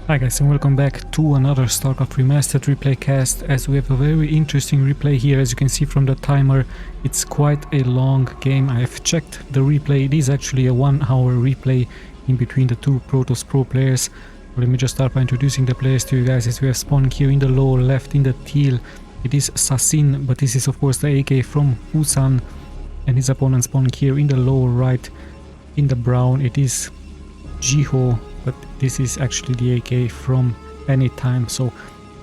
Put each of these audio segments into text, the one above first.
Hi guys, and welcome back to another Starcraft Remastered replay cast, as we have a very interesting replay here. As you can see from the timer, it's quite a long game. I have checked the replay. It is actually a 1-hour replay in between the two Protoss Pro players. Let me just start by introducing the players to you guys. As we have spawning here in the lower left in the teal, it is Sasin, but this is of course the AK from PUSAN, and his opponent spawning here in the lower right in the brown, it is Jiho, but this is actually the AK from Anytime. So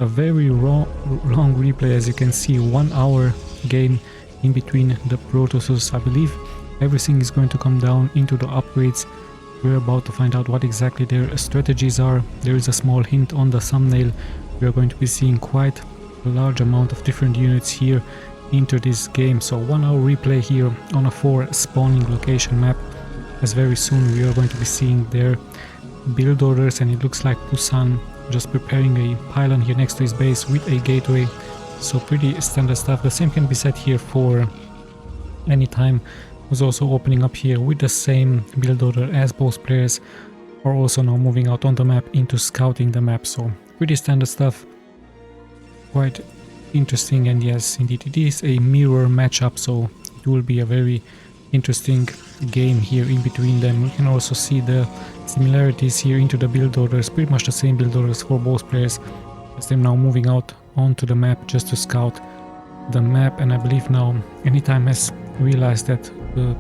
a very long replay, as you can see, 1 hour game in between the Protosses. I believe everything is going to come down into the upgrades. We're about to find out what exactly their strategies are. There is a small hint on the thumbnail. We are going to be seeing quite a large amount of different units here into this game. So 1 hour replay here on a 4 spawning location map, as very soon we are going to be seeing their build orders, and it looks like PUSAN just preparing a pylon here next to his base with a gateway. So pretty standard stuff. The same can be said here for Anytime, who's also opening up here with the same build order, as both players are also now moving out on the map into scouting the map. So pretty standard stuff, quite interesting. And yes, indeed it is a mirror matchup, so it will be a very interesting game here in between them. We can also see the similarities here into the build orders, pretty much the same build orders for both players, as they're now moving out onto the map just to scout the map. And I believe now Anytime has realized that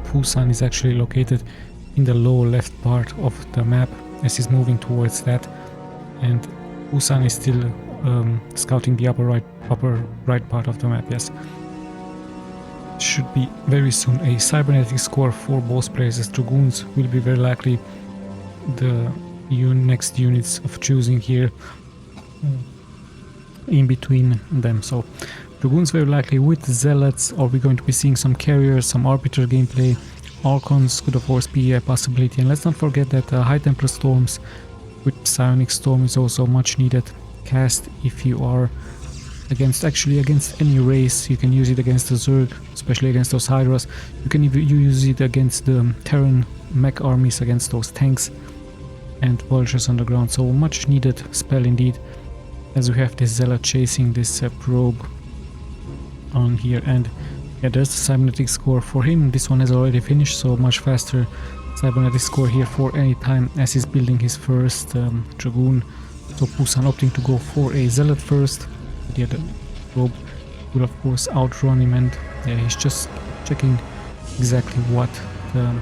PUSAN is actually located in the lower left part of the map, as he's moving towards that, and PUSAN is still scouting the upper right part of the map. Yes, should be very soon a cybernetic score for both players, as Dragoons will be very likely the next units of choosing here in between them. So Dragoons very likely with Zealots, or we're going to be seeing some carriers, some Arbiter gameplay. Archons could of course be a possibility, and let's not forget that High Templar Storms with Psionic Storm is also much needed cast if you are against any race. You can use it against the Zerg, especially against those Hydras. You can even use it against the Terran mech armies, against those tanks and vultures on the ground. So much needed spell indeed, as we have this Zealot chasing this probe on here. And yeah, there's the cybernetic score for him. This one has already finished, so much faster cybernetic score here for Anytime, as he's building his first Dragoon. So PUSAN opting to go for a Zealot first. Yeah, the probe will of course outrun him, and yeah, he's just checking exactly what the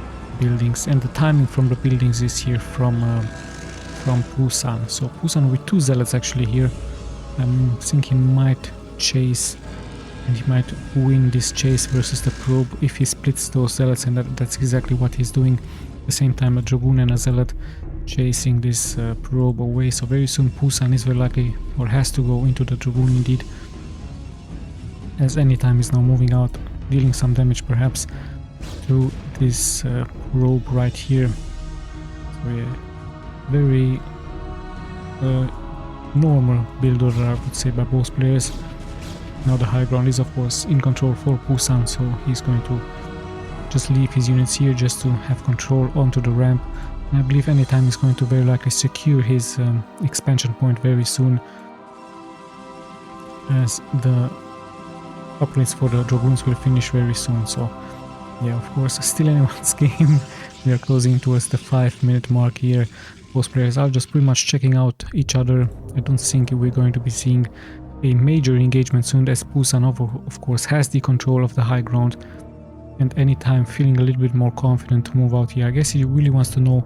buildings and the timing from the buildings is here from PUSAN. So PUSAN with 2 Zealots actually here. I think he might chase, and he might win this chase versus the probe if he splits those Zealots, and that's exactly what he's doing. At the same time, a Dragoon and a Zealot chasing this probe away. So very soon PUSAN is very likely, or has to go into the Dragoon indeed, as Anytime is now moving out, dealing some damage perhaps to this probe right here. So yeah, very normal build order, I would say, by both players. Now the high ground is of course in control for PUSAN, so he's going to just leave his units here just to have control onto the ramp. I believe Anytime is going to very likely secure his expansion point very soon, as the upgrades for the Dragoons will finish very soon. So yeah, of course, still anyone's game. We are closing towards the 5-minute mark here. Both players are just pretty much checking out each other. I don't think we're going to be seeing a major engagement soon, as PUSAN of course has the control of the high ground, and Anytime feeling a little bit more confident to move out here. I guess he really wants to know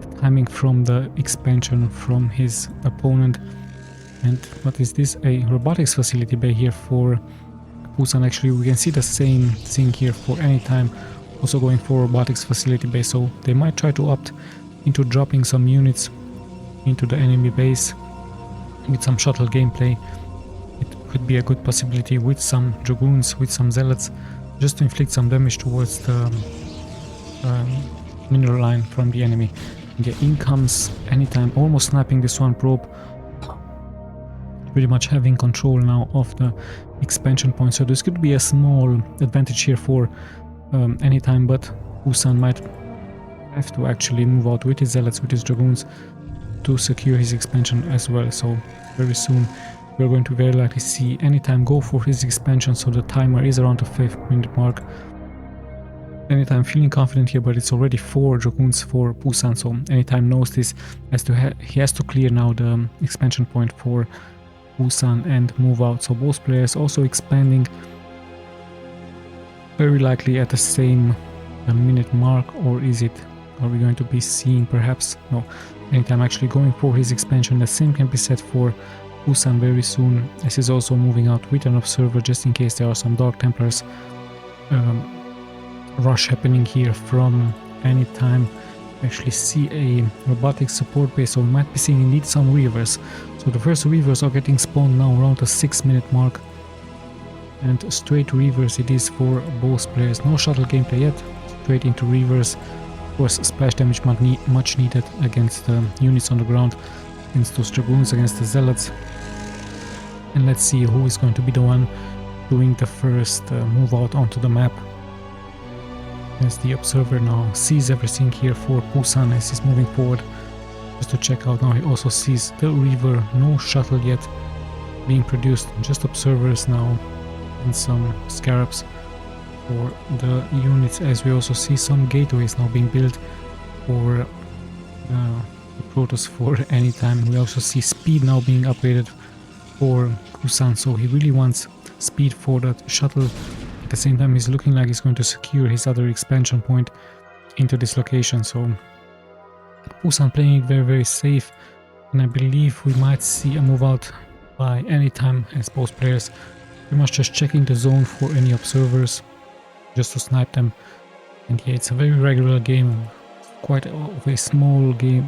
the timing from the expansion from his opponent. And what is this? A robotics facility bay here for PUSAN. Actually, we can see the same thing here for Anytime, also going for robotics facility bay. So they might try to opt into dropping some units into the enemy base with some shuttle gameplay. It could be a good possibility with some Dragoons, with some Zealots, just to inflict some damage towards the mineral line from the enemy. And yeah, in comes Anytime, almost sniping this one probe, pretty much having control now of the expansion point. So this could be a small advantage here for Anytime, but PUSAN might have to actually move out with his Zealots, with his Dragoons, to secure his expansion as well. So very soon we're going to very likely see Anytime go for his expansion, so the timer is around the 5-minute mark. Anytime feeling confident here, but it's already 4 Dragoons for PUSAN, so Anytime knows this, he has to clear now the expansion point for PUSAN and move out. So both players also expanding very likely at the same minute mark, or are we going to be seeing perhaps, no, Anytime actually going for his expansion. The same can be said for PUSAN very soon, as he's also moving out with an observer just in case there are some Dark Templars rush happening here from Anytime. Actually see a robotic support base, so we might be seeing indeed some Reavers. So the first Reavers are getting spawned now around the 6-minute mark, and straight Reavers it is for both players. No shuttle gameplay yet, straight into Reavers. Of course, splash damage much needed against the units on the ground, against those Dragoons, against the Zealots. And let's see who is going to be the one doing the first move out onto the map. As the observer now sees everything here for PUSAN as he's moving forward, just to check out. Now he also sees the Reaver, no shuttle yet being produced, just observers now and some scarabs for the units, as we also see some gateways now being built for the Protoss for Anytime. We also see speed now being upgraded for PUSAN, so he really wants speed for that shuttle. At the same time, he's looking like he's going to secure his other expansion point into this location. So PUSAN playing it very, very safe, and I believe we might see a move out by Anytime, as both players pretty much just checking the zone for any observers just to snipe them. And yeah, it's a very regular game, quite of a small game,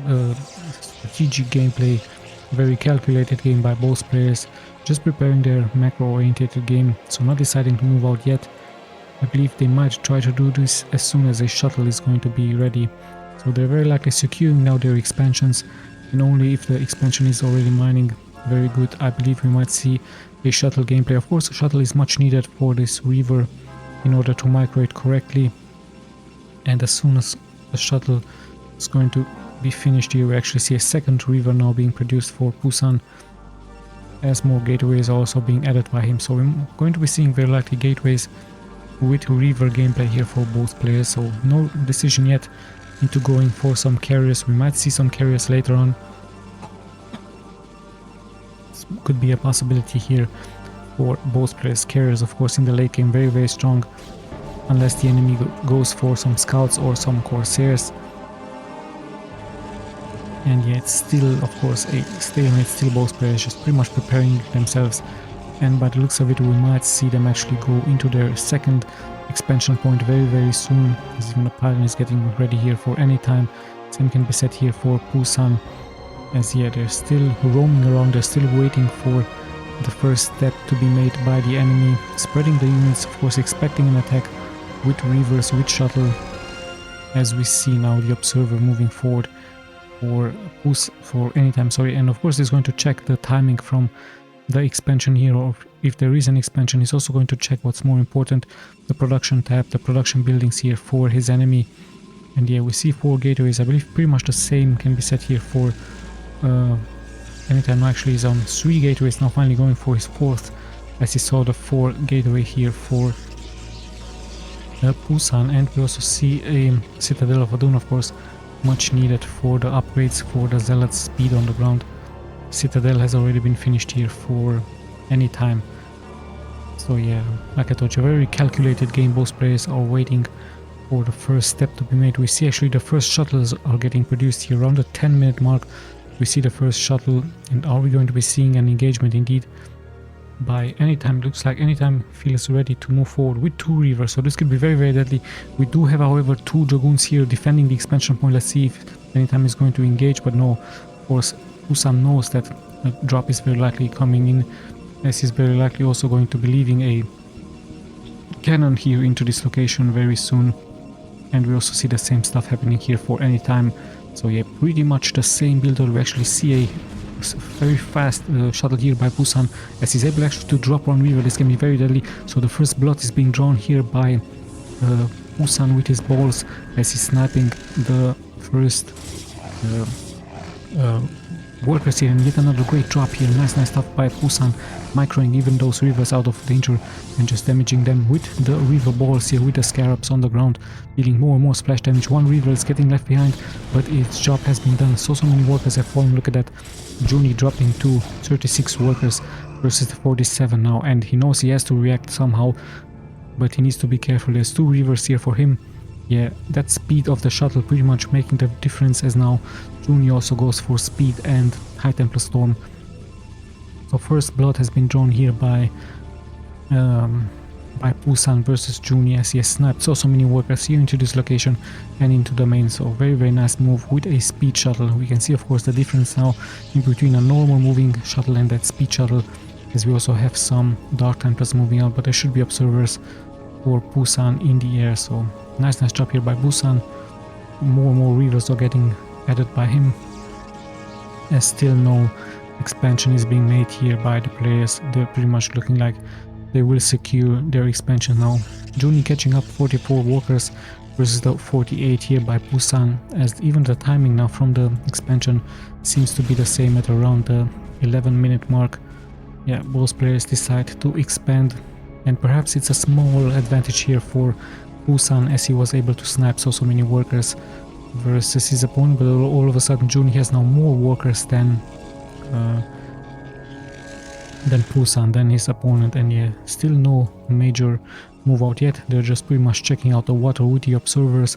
strategic gameplay, very calculated game by both players, just preparing their macro-oriented game, so not deciding to move out yet. I believe they might try to do this as soon as a shuttle is going to be ready. So they're very likely securing now their expansions, and only if the expansion is already mining very good, I believe we might see a shuttle gameplay. Of course, a shuttle is much needed for this Reaver in order to micro it correctly, and as soon as the shuttle is going to be finished here, we actually see a second Reaver now being produced for PUSAN, as more gateways are also being added by him. So we're going to be seeing very likely gateways with Reaver gameplay here for both players. So no decision yet into going for some carriers. We might see some carriers later on. This could be a possibility here for both players. Carriers, of course, in the late game very, very strong, unless the enemy goes for some scouts or some corsairs. And yeah, it's still, of course, a stalemate. Still both players just pretty much preparing themselves, and by the looks of it, we might see them actually go into their second expansion point very, very soon, as even the pylon is getting ready here for Anytime. Same can be said here for PUSAN, as yeah, they're still roaming around, they're still waiting for the first step to be made by the enemy, spreading the units, of course, expecting an attack with Reavers, with shuttle, as we see now the observer moving forward for Anytime, sorry. And of course he's going to check the timing from the expansion here, or if there is an expansion, he's also going to check what's more important, the production tab, the production buildings here for his enemy. And yeah, we see 4 gateways. I believe pretty much the same can be said here for Anytime. Actually he's on 3 gateways now, finally going for his 4th, as he saw the 4 gateway here for PUSAN. And we also see a Citadel of Adun, of course, much needed for the upgrades for the Zealot's speed on the ground. Citadel has already been finished here for Anytime. So yeah, like I told you, a very calculated game. Both players are waiting for the first step to be made. We see actually the first shuttles are getting produced here around the 10-minute mark. We see the first shuttle, and are we going to be seeing an engagement indeed by Anytime? Looks like Anytime feels ready to move forward with 2 Reavers, so this could be very, very deadly. We do have, however, 2 Dragoons here defending the expansion point. Let's see if Anytime is going to engage, but no, of course PUSAN knows that a drop is very likely coming in, as he's very likely also going to be leaving a cannon here into this location very soon. And we also see the same stuff happening here for Anytime. So yeah, pretty much the same build. We actually see a very fast shuttle here by PUSAN, as he's able actually to drop one Reaver. This can be very deadly. So the first blood is being drawn here by PUSAN with his balls, as he's sniping the first workers here, and yet another great drop here. Nice stuff by PUSAN, microing even those rivers out of danger and just damaging them with the river balls here, with the scarabs on the ground, dealing more and more splash damage. One river is getting left behind, but its job has been done. So many workers have fallen. Look at that. JUNI dropping to 36 workers versus the 47 now, and he knows he has to react somehow, but he needs to be careful. There's 2 rivers here for him. Yeah, that speed of the shuttle pretty much making the difference, as now JUNI also goes for speed and High Templar Storm. So first blood has been drawn here by PUSAN versus JUNI, as he has sniped so many workers here into this location and into the main. So very nice move with a speed shuttle. We can see of course the difference now in between a normal moving shuttle and that speed shuttle, as we also have some Dark Templars moving out, but there should be observers for PUSAN in the air. So nice job here by PUSAN. More rivers are getting added by him, as still no expansion is being made here by the players. They're pretty much looking like they will secure their expansion now. JUNI catching up 44 workers versus the 48 here by PUSAN, as even the timing now from the expansion seems to be the same at around the 11-minute mark. Yeah, both players decide to expand, and perhaps it's a small advantage here for PUSAN, as he was able to snipe so many workers versus his opponent, but all of a sudden JUNI has now more workers than PUSAN, than his opponent, and yeah, still no major move out yet. They're just pretty much checking out the water with the observers.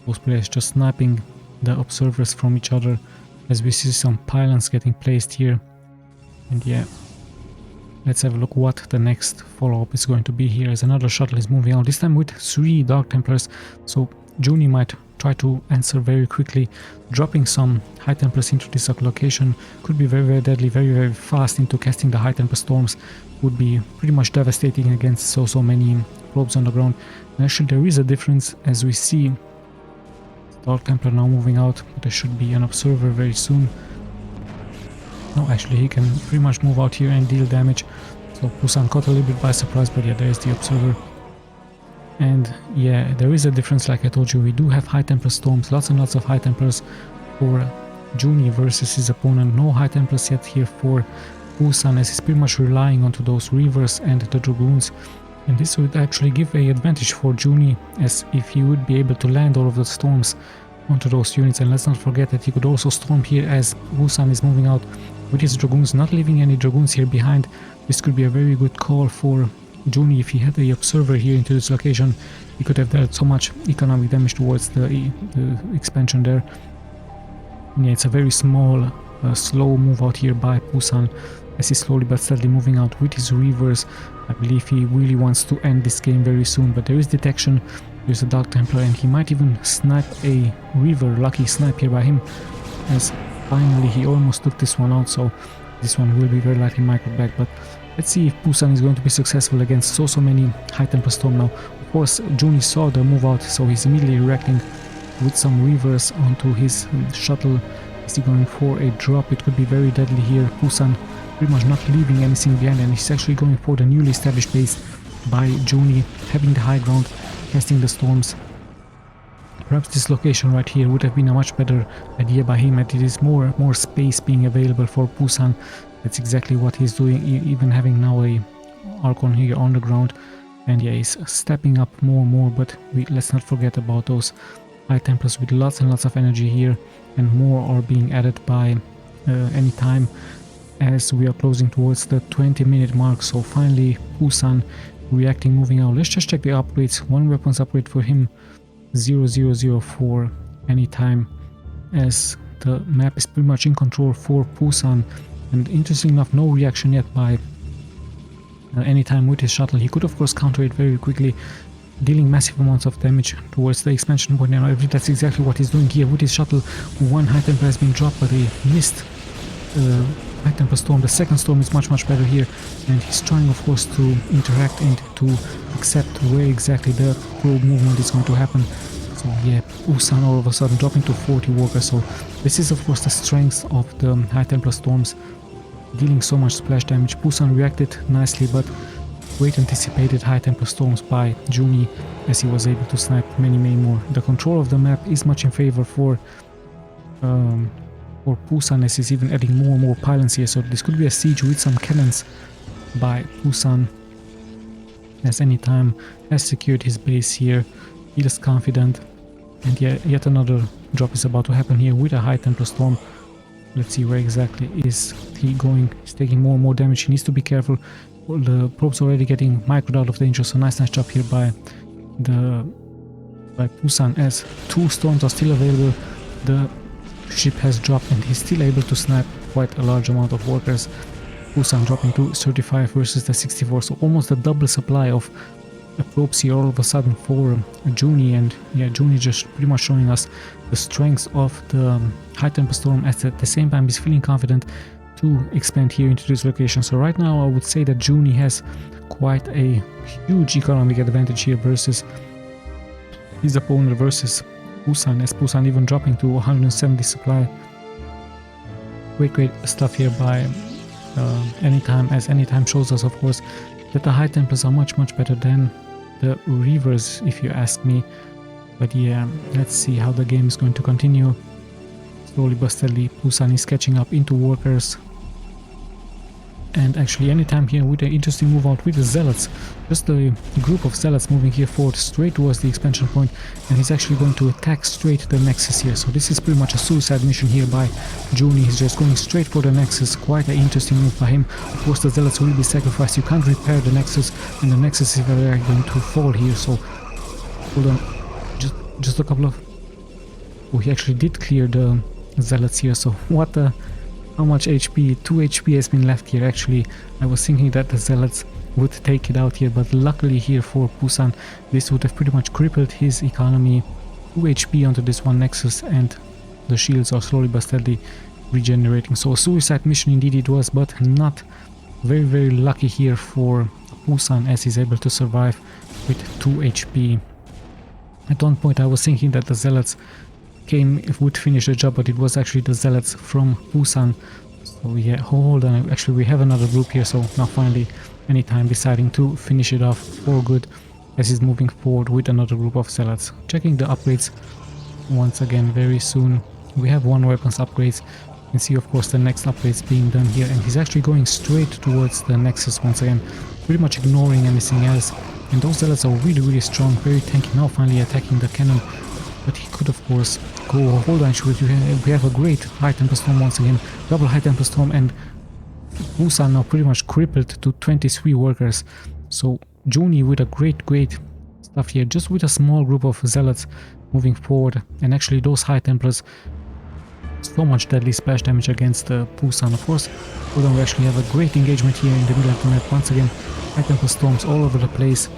Both players just sniping the observers from each other, as we see some pylons getting placed here. And yeah, let's have a look what the next follow-up is going to be here, as another shuttle is moving out, this time with 3 Dark Templars. So JUNI might try to answer very quickly, dropping some High Templars into this location. Could be very deadly, very fast into casting the High Templar Storms. Would be pretty much devastating against so many probes on the ground. And actually there is a difference, as we see Dark Templar now moving out, but there should be an observer very soon. No, actually he can pretty much move out here and deal damage. So PUSAN caught a little bit by surprise, but yeah, there's the observer. And yeah, there is a difference, like I told you. We do have High Templar Storms, lots and lots of High Templars for JUNI versus his opponent. No High Templars yet here for PUSAN, as he's pretty much relying onto those Reavers and the Dragoons. And this would actually give an advantage for JUNI, as if he would be able to land all of the storms onto those units. And let's not forget that he could also storm here as PUSAN is moving out with his Dragoons, not leaving any Dragoons here behind. This could be a very good call for JUNI. If he had the observer here into this location, he could have dealt so much economic damage towards the expansion there. And yeah, it's a very small, slow move out here by PUSAN, as he's slowly but steadily moving out with his Reavers. I believe he really wants to end this game very soon, but there is detection. There's a Dark Templar, and he might even snipe a Reaver. Lucky snipe here by him, as finally he almost took this one out. So this one will be very likely microed back, but let's see if PUSAN is going to be successful against so many High Templar Storm now. Of course, JUNI saw the move out, so he's immediately reacting with some Reavers onto his shuttle. Is he going for a drop? It could be very deadly here. PUSAN pretty much not leaving anything behind, and he's actually going for the newly established base by JUNI, having the high ground, casting the storms. Perhaps this location right here would have been a much better idea by him, and it is more space being available for PUSAN. That's exactly what he's doing, even having now a Archon here on the ground. And yeah, he's stepping up more and more, but let's not forget about those High Templars with lots and lots of energy here, and more are being added by any time as we are closing towards the 20-minute mark. So finally PUSAN reacting, moving out. Let's just check the upgrades. One weapons upgrade for him, 0004 anytime, as the map is pretty much in control for PUSAN. And interesting enough, no reaction yet by anytime with his shuttle. He could of course counter it very quickly, dealing massive amounts of damage towards the expansion point. And that's exactly what he's doing here with his shuttle. One High Templar has been dropped, but he missed High Templar Storm. The second storm is much better here, and he's trying of course to interact and to accept where exactly the probe movement is going to happen. So yeah, PUSAN all of a sudden dropping to 40 workers. So this is of course the strength of the High Templar Storms, dealing so much splash damage. PUSAN reacted nicely, but great anticipated High Templar Storms by JUNI, as he was able to snipe many more. The control of the map is much in favor for for PUSAN, as he's even adding more and more pylons here. So this could be a siege with some cannons by PUSAN, as Anytime has secured his base here. He is confident, and yet another drop is about to happen here with a High Templar Storm. Let's see where exactly is he going. He's taking more and more damage. He needs to be careful. Well, the probe's already getting microed out of danger, so nice job here by PUSAN, as 2 storms are still available. The ship has dropped and he's still able to snipe quite a large amount of workers. PUSAN dropping to 35 versus the 64, so almost a double supply of probes here all of a sudden for JUNI. And yeah, JUNI just pretty much showing us the strengths of the High Templar Storm, as at the same time he's feeling confident to expand here into this location. So right now I would say that JUNI has quite a huge economic advantage here versus his opponent, versus PUSAN, as PUSAN even dropping to 170 supply. Great stuff here by Anytime, as Anytime shows us, of course, that the High Templars are much better than the Reavers, if you ask me. But yeah, let's see how the game is going to continue. Slowly but steadily, PUSAN is catching up into workers. And actually Anytime here with an interesting move out with the Zealots. Just a group of Zealots moving here forward straight towards the expansion point, and he's actually going to attack straight the Nexus here. So this is pretty much a suicide mission here by JUNI. He's just going straight for the Nexus. Quite an interesting move by him. Of course the Zealots will be sacrificed. You can't repair the Nexus, and the Nexus is very going to fall here. So hold on, just a couple of... Oh, he actually did clear the Zealots here. So what the... How much HP? 2 HP has been left here. Actually, I was thinking that the Zealots would take it out here, but luckily here for PUSAN, this would have pretty much crippled his economy. 2 HP onto this one Nexus, and the shields are slowly but steadily regenerating. So a suicide mission indeed it was, but not very lucky here for PUSAN, as he's able to survive with 2 HP. At one point I was thinking that the Zealots would finish the job, but it was actually the Zealots from PUSAN. So yeah, hold on, actually we have another group here, so now finally Anytime deciding to finish it off for good, as he's moving forward with another group of Zealots. Checking the upgrades once again very soon. We have 1 weapons upgrades. You can see of course the next upgrades being done here, and he's actually going straight towards the Nexus once again, pretty much ignoring anything else. And those Zealots are really strong, very tanky. Now finally attacking the cannon, but he could of course go. Hold on, we have a great High Templar Storm once again, double High Templar Storm, and PUSAN now pretty much crippled to 23 workers. So JUNI with a great stuff here, just with a small group of Zealots moving forward, and actually those High Templars, so much deadly splash damage against PUSAN. Of course, hold on, we actually have a great engagement here in the middle of the map. Once again, High Templar Storms all over the place.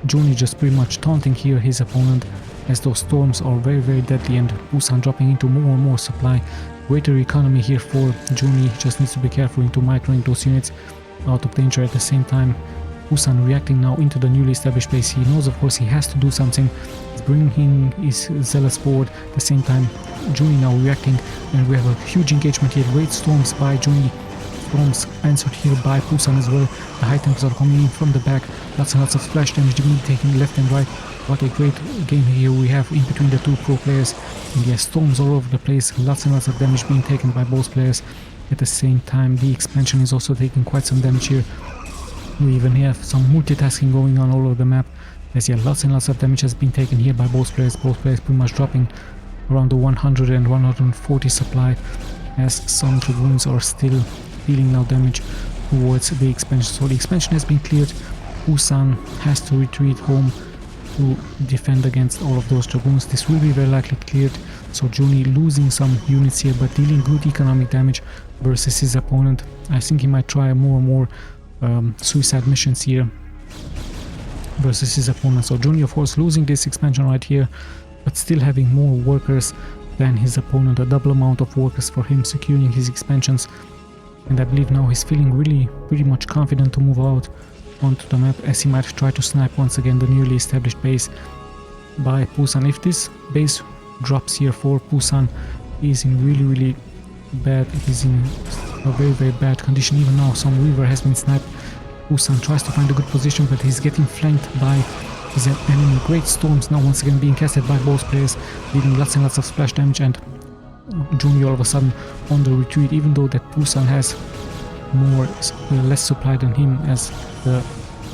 JUNI just pretty much taunting here his opponent, as those storms are very deadly, and PUSAN dropping into more and more supply. Greater economy here for JUNI. Just needs to be careful into microing those units out of danger. At the same time, PUSAN reacting now into the newly established base. He knows of course he has to do something. He's bringing his Zealots forward. At the same time, JUNI now reacting, and we have a huge engagement here. Great storms by JUNI. Storms answered here by PUSAN as well. The High Templars are coming in from the back. Lots and lots of splash damage being taken left and right. What a great game here we have in between the 2 pro players. And yeah, storms all over the place. Lots and lots of damage being taken by both players. At the same time, the expansion is also taking quite some damage here. We even have some multitasking going on all over the map. As yeah, lots and lots of damage has been taken here by both players. Both players pretty much dropping around the 100 and 140 supply, as some Dragoons are still dealing now damage towards the expansion. So the expansion has been cleared. PUSAN has to retreat home to defend against all of those Dragoons. This will be very likely cleared. So JUNI losing some units here, but dealing good economic damage versus his opponent. I think he might try more and more suicide missions here versus his opponent. So JUNI of course losing this expansion right here, but still having more workers than his opponent. A double amount of workers for him, securing his expansions. And I believe now he's feeling really pretty much confident to move out onto the map, as he might try to snipe once again the newly established base by PUSAN. If this base drops here for PUSAN, he's in really bad, he's in a very bad condition. Even now some Weaver has been sniped. PUSAN tries to find a good position, but he's getting flanked by his enemy. Great storms now once again being casted by both players, leaving lots and lots of splash damage, and JUNI all of a sudden on the retreat, even though that PUSAN has less supply than him, as the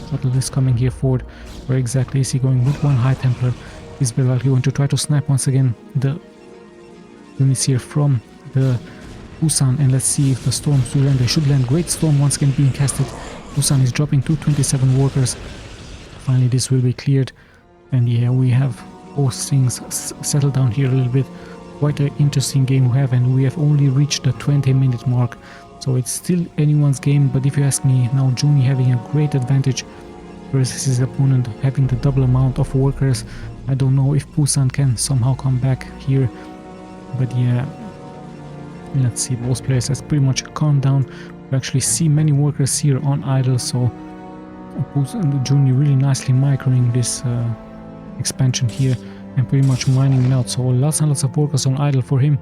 shuttle is coming here forward. Where exactly is he going? With one High Templar. Is very likely going to try to snipe once again the units here from the PUSAN, and let's see if the storms will land. They should land. Great storm once again being casted. PUSAN is dropping 227 workers. Finally this will be cleared, and yeah, we have both things settled down here a little bit. Quite an interesting game we have, and we have only reached the 20-minute mark, so it's still anyone's game. But if you ask me, now JUNI having a great advantage versus his opponent, having the double amount of workers. I don't know if PUSAN can somehow come back here, but yeah, let's see. Both players has pretty much calmed down. We actually see many workers here on idle, so JUNI really nicely microing this expansion here and pretty much mining it out. So lots and lots of workers on idle for him.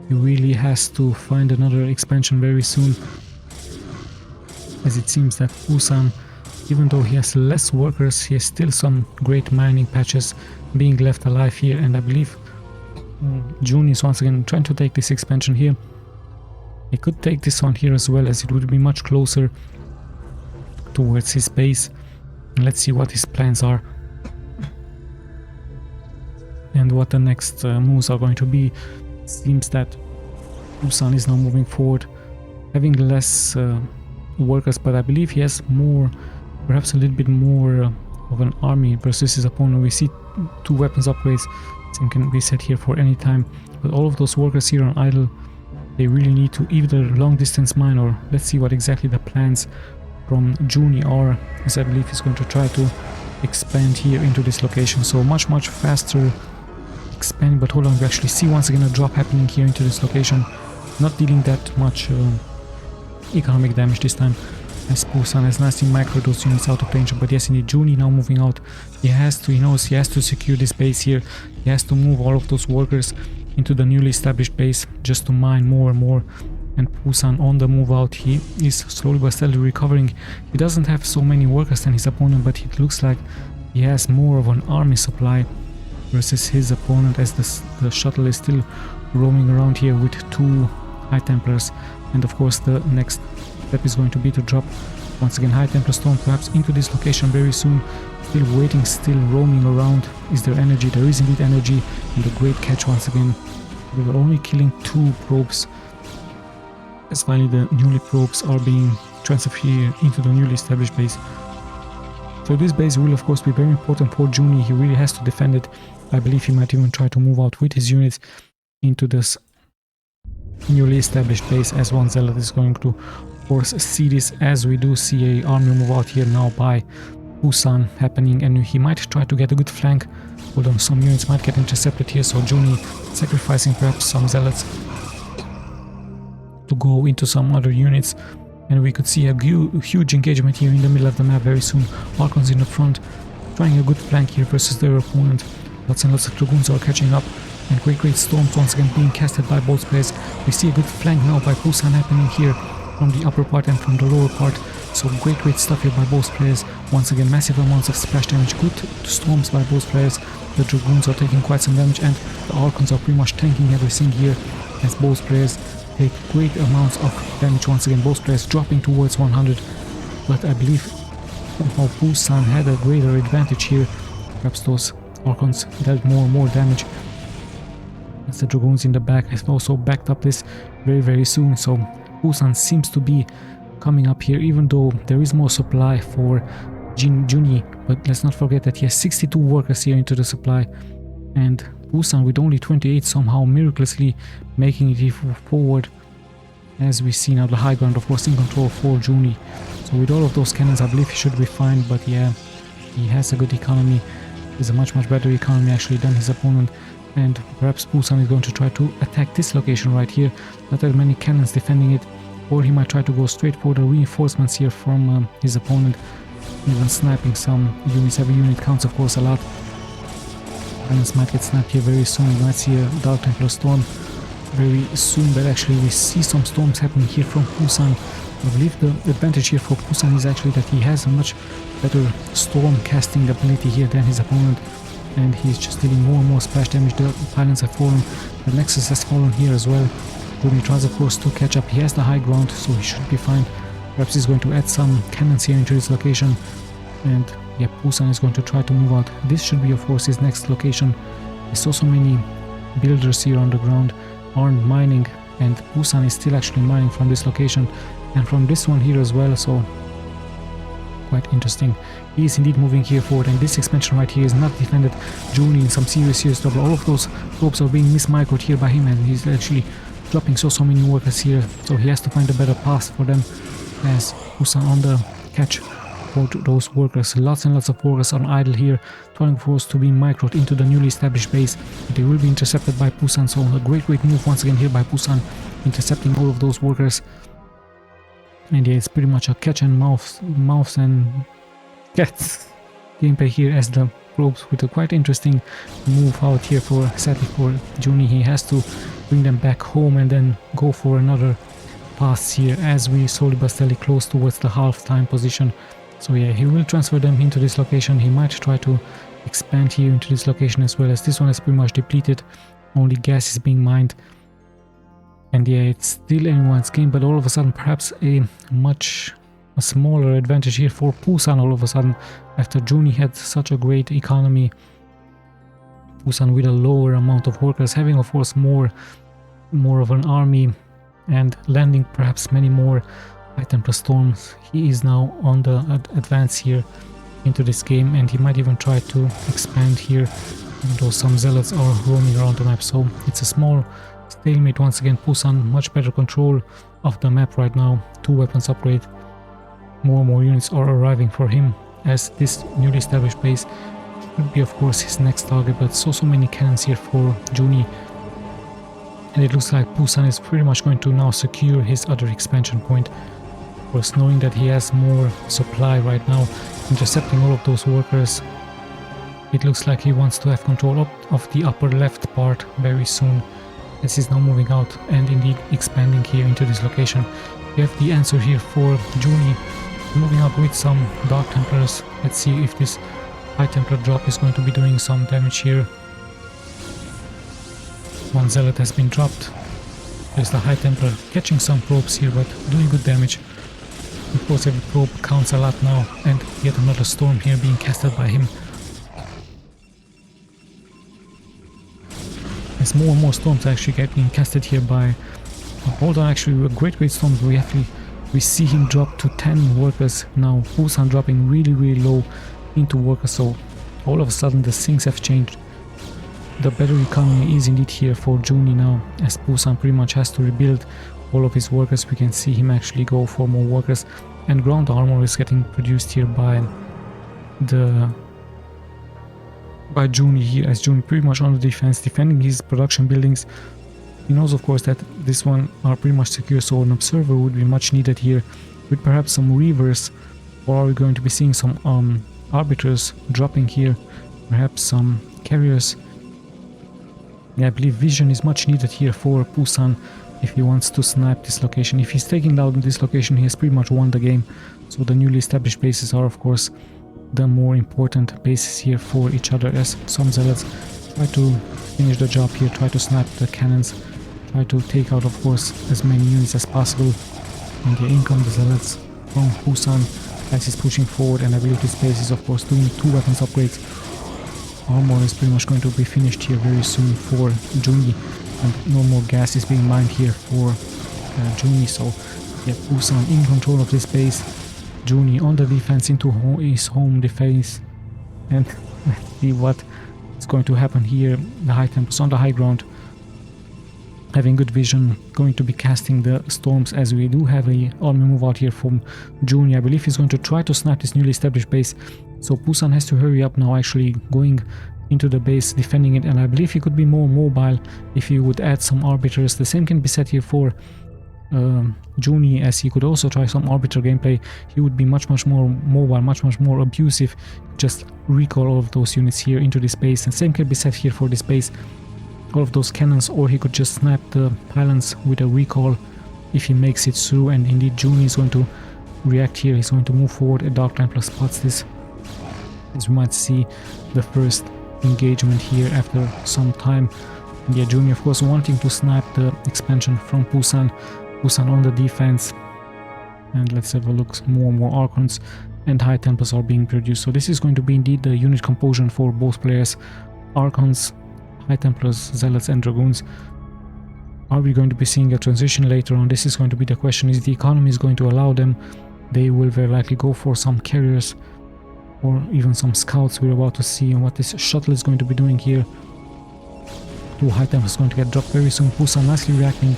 He really has to find another expansion very soon, as it seems that PUSAN, even though he has less workers, he has still some great mining patches being left alive here, and I believe JUNI is once again trying to take this expansion here. He could take this one here as well, as it would be much closer towards his base. Let's see what his plans are and what the next moves are going to be. It seems that PUSAN is now moving forward, having less workers, but I believe he has more, perhaps a little bit more of an army versus his opponent. We see 2 weapons upgrades, same can be set here for any time, but all of those workers here on idle, they really need to either long distance mine, or let's see what exactly the plans from JUNI are, as I believe he's going to try to expand here into this location. So much faster expanding, but hold on, we actually see once again a drop happening here into this location, not dealing that much economic damage this time, as PUSAN has nicely micro those units out of danger. But yes, indeed, JUNI now moving out. He has to, he knows he has to secure this base here. He has to move all of those workers into the newly established base just to mine more and more. And PUSAN on the move out, he is slowly but steadily recovering. He doesn't have so many workers than his opponent, but it looks like he has more of an army supply versus his opponent, as the shuttle is still roaming around here with 2 High Templars. And of course the next step is going to be to drop once again High Templar Storm perhaps into this location very soon. Still waiting, still roaming around. Is there energy? There is indeed energy, and a great catch once again. We were only killing 2 probes, as finally the newly probes are being transferred here into the newly established base. So this base will of course be very important for JUNI. He really has to defend it. I believe he might even try to move out with his units into this newly established base, as one zealot is going to of course see this, as we do see a army move out here now by PUSAN happening, and he might try to get a good flank. Hold on, some units might get intercepted here, so JUNI sacrificing perhaps some zealots to go into some other units, and we could see a huge engagement here in the middle of the map very soon. Archons in the front trying a good flank here versus their opponent. Lots and lots of dragoons are catching up, and great storms once again being casted by both players. We see a good flank now by PUSAN happening here from the upper part and from the lower part. So great stuff here by both players. Once again, massive amounts of splash damage, good storms by both players. The dragoons are taking quite some damage, and the Archons are pretty much tanking everything here, as both players take great amounts of damage. Once again, both players dropping towards 100, but I believe somehow PUSAN had a greater advantage here. Perhaps those Archons dealt more damage, as the dragoons in the back have also backed up this very soon. So PUSAN seems to be coming up here, even though there is more supply for JUNI, but let's not forget that he has 62 workers here into the supply, and PUSAN with only 28 somehow miraculously making it forward, as we see now the high ground of course in control for JUNI. So with all of those cannons I believe he should be fine, but yeah, he has a good economy. He's a much better economy actually than his opponent, and perhaps PUSAN is going to try to attack this location right here. Not that many cannons defending it, or he might try to go straight for the reinforcements here from his opponent, even sniping some units. Every unit counts of course a lot. Cannons might get sniped here very soon. We might see a Dark Templar Storm very soon, but actually we see some storms happening here from PUSAN. I believe the advantage here for PUSAN is actually that he has a much better storm casting ability here than his opponent. and he's just dealing more and more splash damage. The pylons have fallen, the Nexus has fallen here as well. JUNI tries of course to catch up. He has the high ground, so he should be fine. Perhaps he's going to add some cannons here into this location, and yeah, PUSAN is going to try to move out. This should be of course his next location. I saw so many builders here on the ground aren't mining, and PUSAN is still actually mining from this location and from this one here as well, so quite interesting. He is indeed moving here forward, and this expansion right here is not defended. JUNI in some serious trouble. All of those probes are being mismicroed here by him, and he's actually dropping so many workers here, so he has to find a better path for them, as PUSAN on the catch for those workers. Lots and lots of workers are idle here, trying for us to be microed into the newly established base. They will be intercepted by PUSAN, so a great move once again here by PUSAN, intercepting all of those workers. And yeah, it's pretty much a catch and mouse and cats gameplay here, as the probes with a quite interesting move out here for, sadly for JUNI. He has to bring them back home and then go for another pass here as we slowly but steadily close towards the half-time position. So yeah, he will transfer them into this location. He might try to expand here into this location as well, as this one is pretty much depleted. Only gas is being mined. And yeah, it's still anyone's game, but all of a sudden perhaps a smaller advantage here for PUSAN all of a sudden, after JUNI had such a great economy. PUSAN with a lower amount of workers, having of course more of an army and landing perhaps many more High Templar Storms. He is now on the advance here into this game, and he might even try to expand here, though some zealots are roaming around the map, so it's a small stalemate once again. PUSAN much better control of the map right now. 2 weapons upgrade, more and more units are arriving for him, as this newly established base would be of course his next target. But so many cannons here for JUNI, and it looks like PUSAN is pretty much going to now secure his other expansion point. Of course, knowing that he has more supply right now, intercepting all of those workers, it looks like he wants to have control of the upper left part very soon, as he's now moving out and indeed expanding here into this location. We have the answer here for JUNI, moving out with some Dark Templars. Let's see if this High Templar drop is going to be doing some damage here. One zealot has been dropped. There's the High Templar catching some probes here, but doing good damage. Of course, every probe counts a lot now, and yet another storm here being casted by him. As more and more storms actually get being casted here by... Hold on, actually, a great storms. We see him drop to 10 workers now. PUSAN dropping really low into workers, so all of a sudden the things have changed. The better economy is indeed here for JUNI now, as PUSAN pretty much has to rebuild all of his workers. We can see him actually go for more workers, and ground armor is getting produced here by JUNI here, as JUNI pretty much on the defense, defending his production buildings. He knows of course that this one are pretty much secure, so an observer would be much needed here, with perhaps some reavers, or are we going to be seeing some arbiters dropping here, perhaps some carriers. Yeah, I believe vision is much needed here for PUSAN if he wants to snipe this location. If he's taking down this location, he has pretty much won the game. So the newly established bases are of course the more important bases here for each other, as some zealots try to finish the job here, try to snipe the cannons, try to take out of course as many units as possible. And the income the zealots from PUSAN as he's pushing forward, and I believe this base is of course doing 2 weapons upgrades. Armor is pretty much going to be finished here very soon for JUNI, and no more gas is being mined here for JUNI. So yeah, PUSAN in control of this base, JUNI on the defense into his home defense, and let's see what is going to happen here. The High Templars on the high ground, having good vision, going to be casting the storms, as we do have a army move out here from JUNI. I believe he's going to try to snipe this newly established base, so PUSAN has to hurry up now, actually going into the base, defending it, and I believe he could be more mobile if he would add some arbiters. The same can be said here for JUNI, as he could also try some arbiter gameplay. He would be much more mobile, much more abusive, just recall all of those units here into this base, and same can be said here for this base, all of those cannons, or he could just snap the pylons with a recall if he makes it through. And indeed JUNI is going to react here. He's going to move forward. A Dark Templar spots this, as we might see the first engagement here after some time. Yeah, JUNI of course wanting to snipe the expansion from PUSAN. PUSAN on the defense. And let's have a look, more and more Archons and High Templars are being produced. So this is going to be indeed the unit composition for both players. Archons, High Templars, Zealots and Dragoons. Are we going to be seeing a transition later on? This is going to be the question. Is the economy is going to allow them? They will very likely go for some carriers or even some scouts. We're about to see what this shuttle is going to be doing here. 2 High Templars going to get dropped very soon. PUSAN nicely reacting.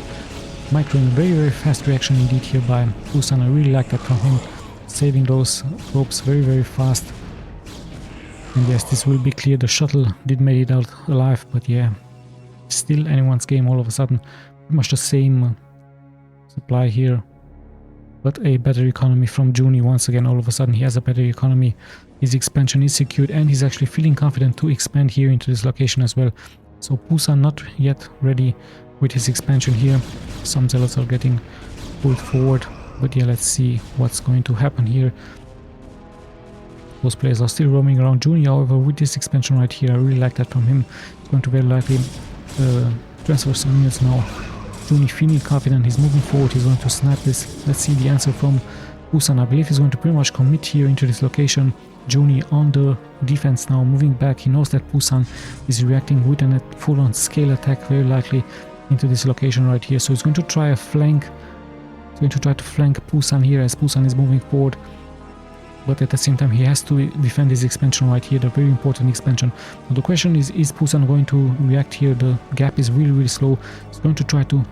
Microing, very fast reaction indeed here by PUSAN. I really like that from him. Saving those ropes very fast. And yes, this will be clear. The shuttle did make it out alive, but yeah, still anyone's game all of a sudden. Pretty much the same supply here, but a better economy from JUNI. Once again, all of a sudden he has a better economy. His expansion is secured and he's actually feeling confident to expand here into this location as well. So PUSAN not yet ready with his expansion here. Some zealots are getting pulled forward, but yeah, let's see what's going to happen here. Those players are still roaming around. JUNI, however, with this expansion right here, I really like that from him. It's going to very likely transfer some units now. JUNI feeling confident, he's moving forward, he's going to snap this. Let's see the answer from PUSAN. I believe he's going to pretty much commit here into this location. JUNI on the defense now, moving back. He knows that PUSAN is reacting with a full-on scale attack, very likely into this location right here. So he's going to try a flank. He's going to try to flank PUSAN here as PUSAN is moving forward. But at the same time, he has to defend his expansion right here, the very important expansion. Now the question is PUSAN going to react here? The gap is really slow. He's going to try to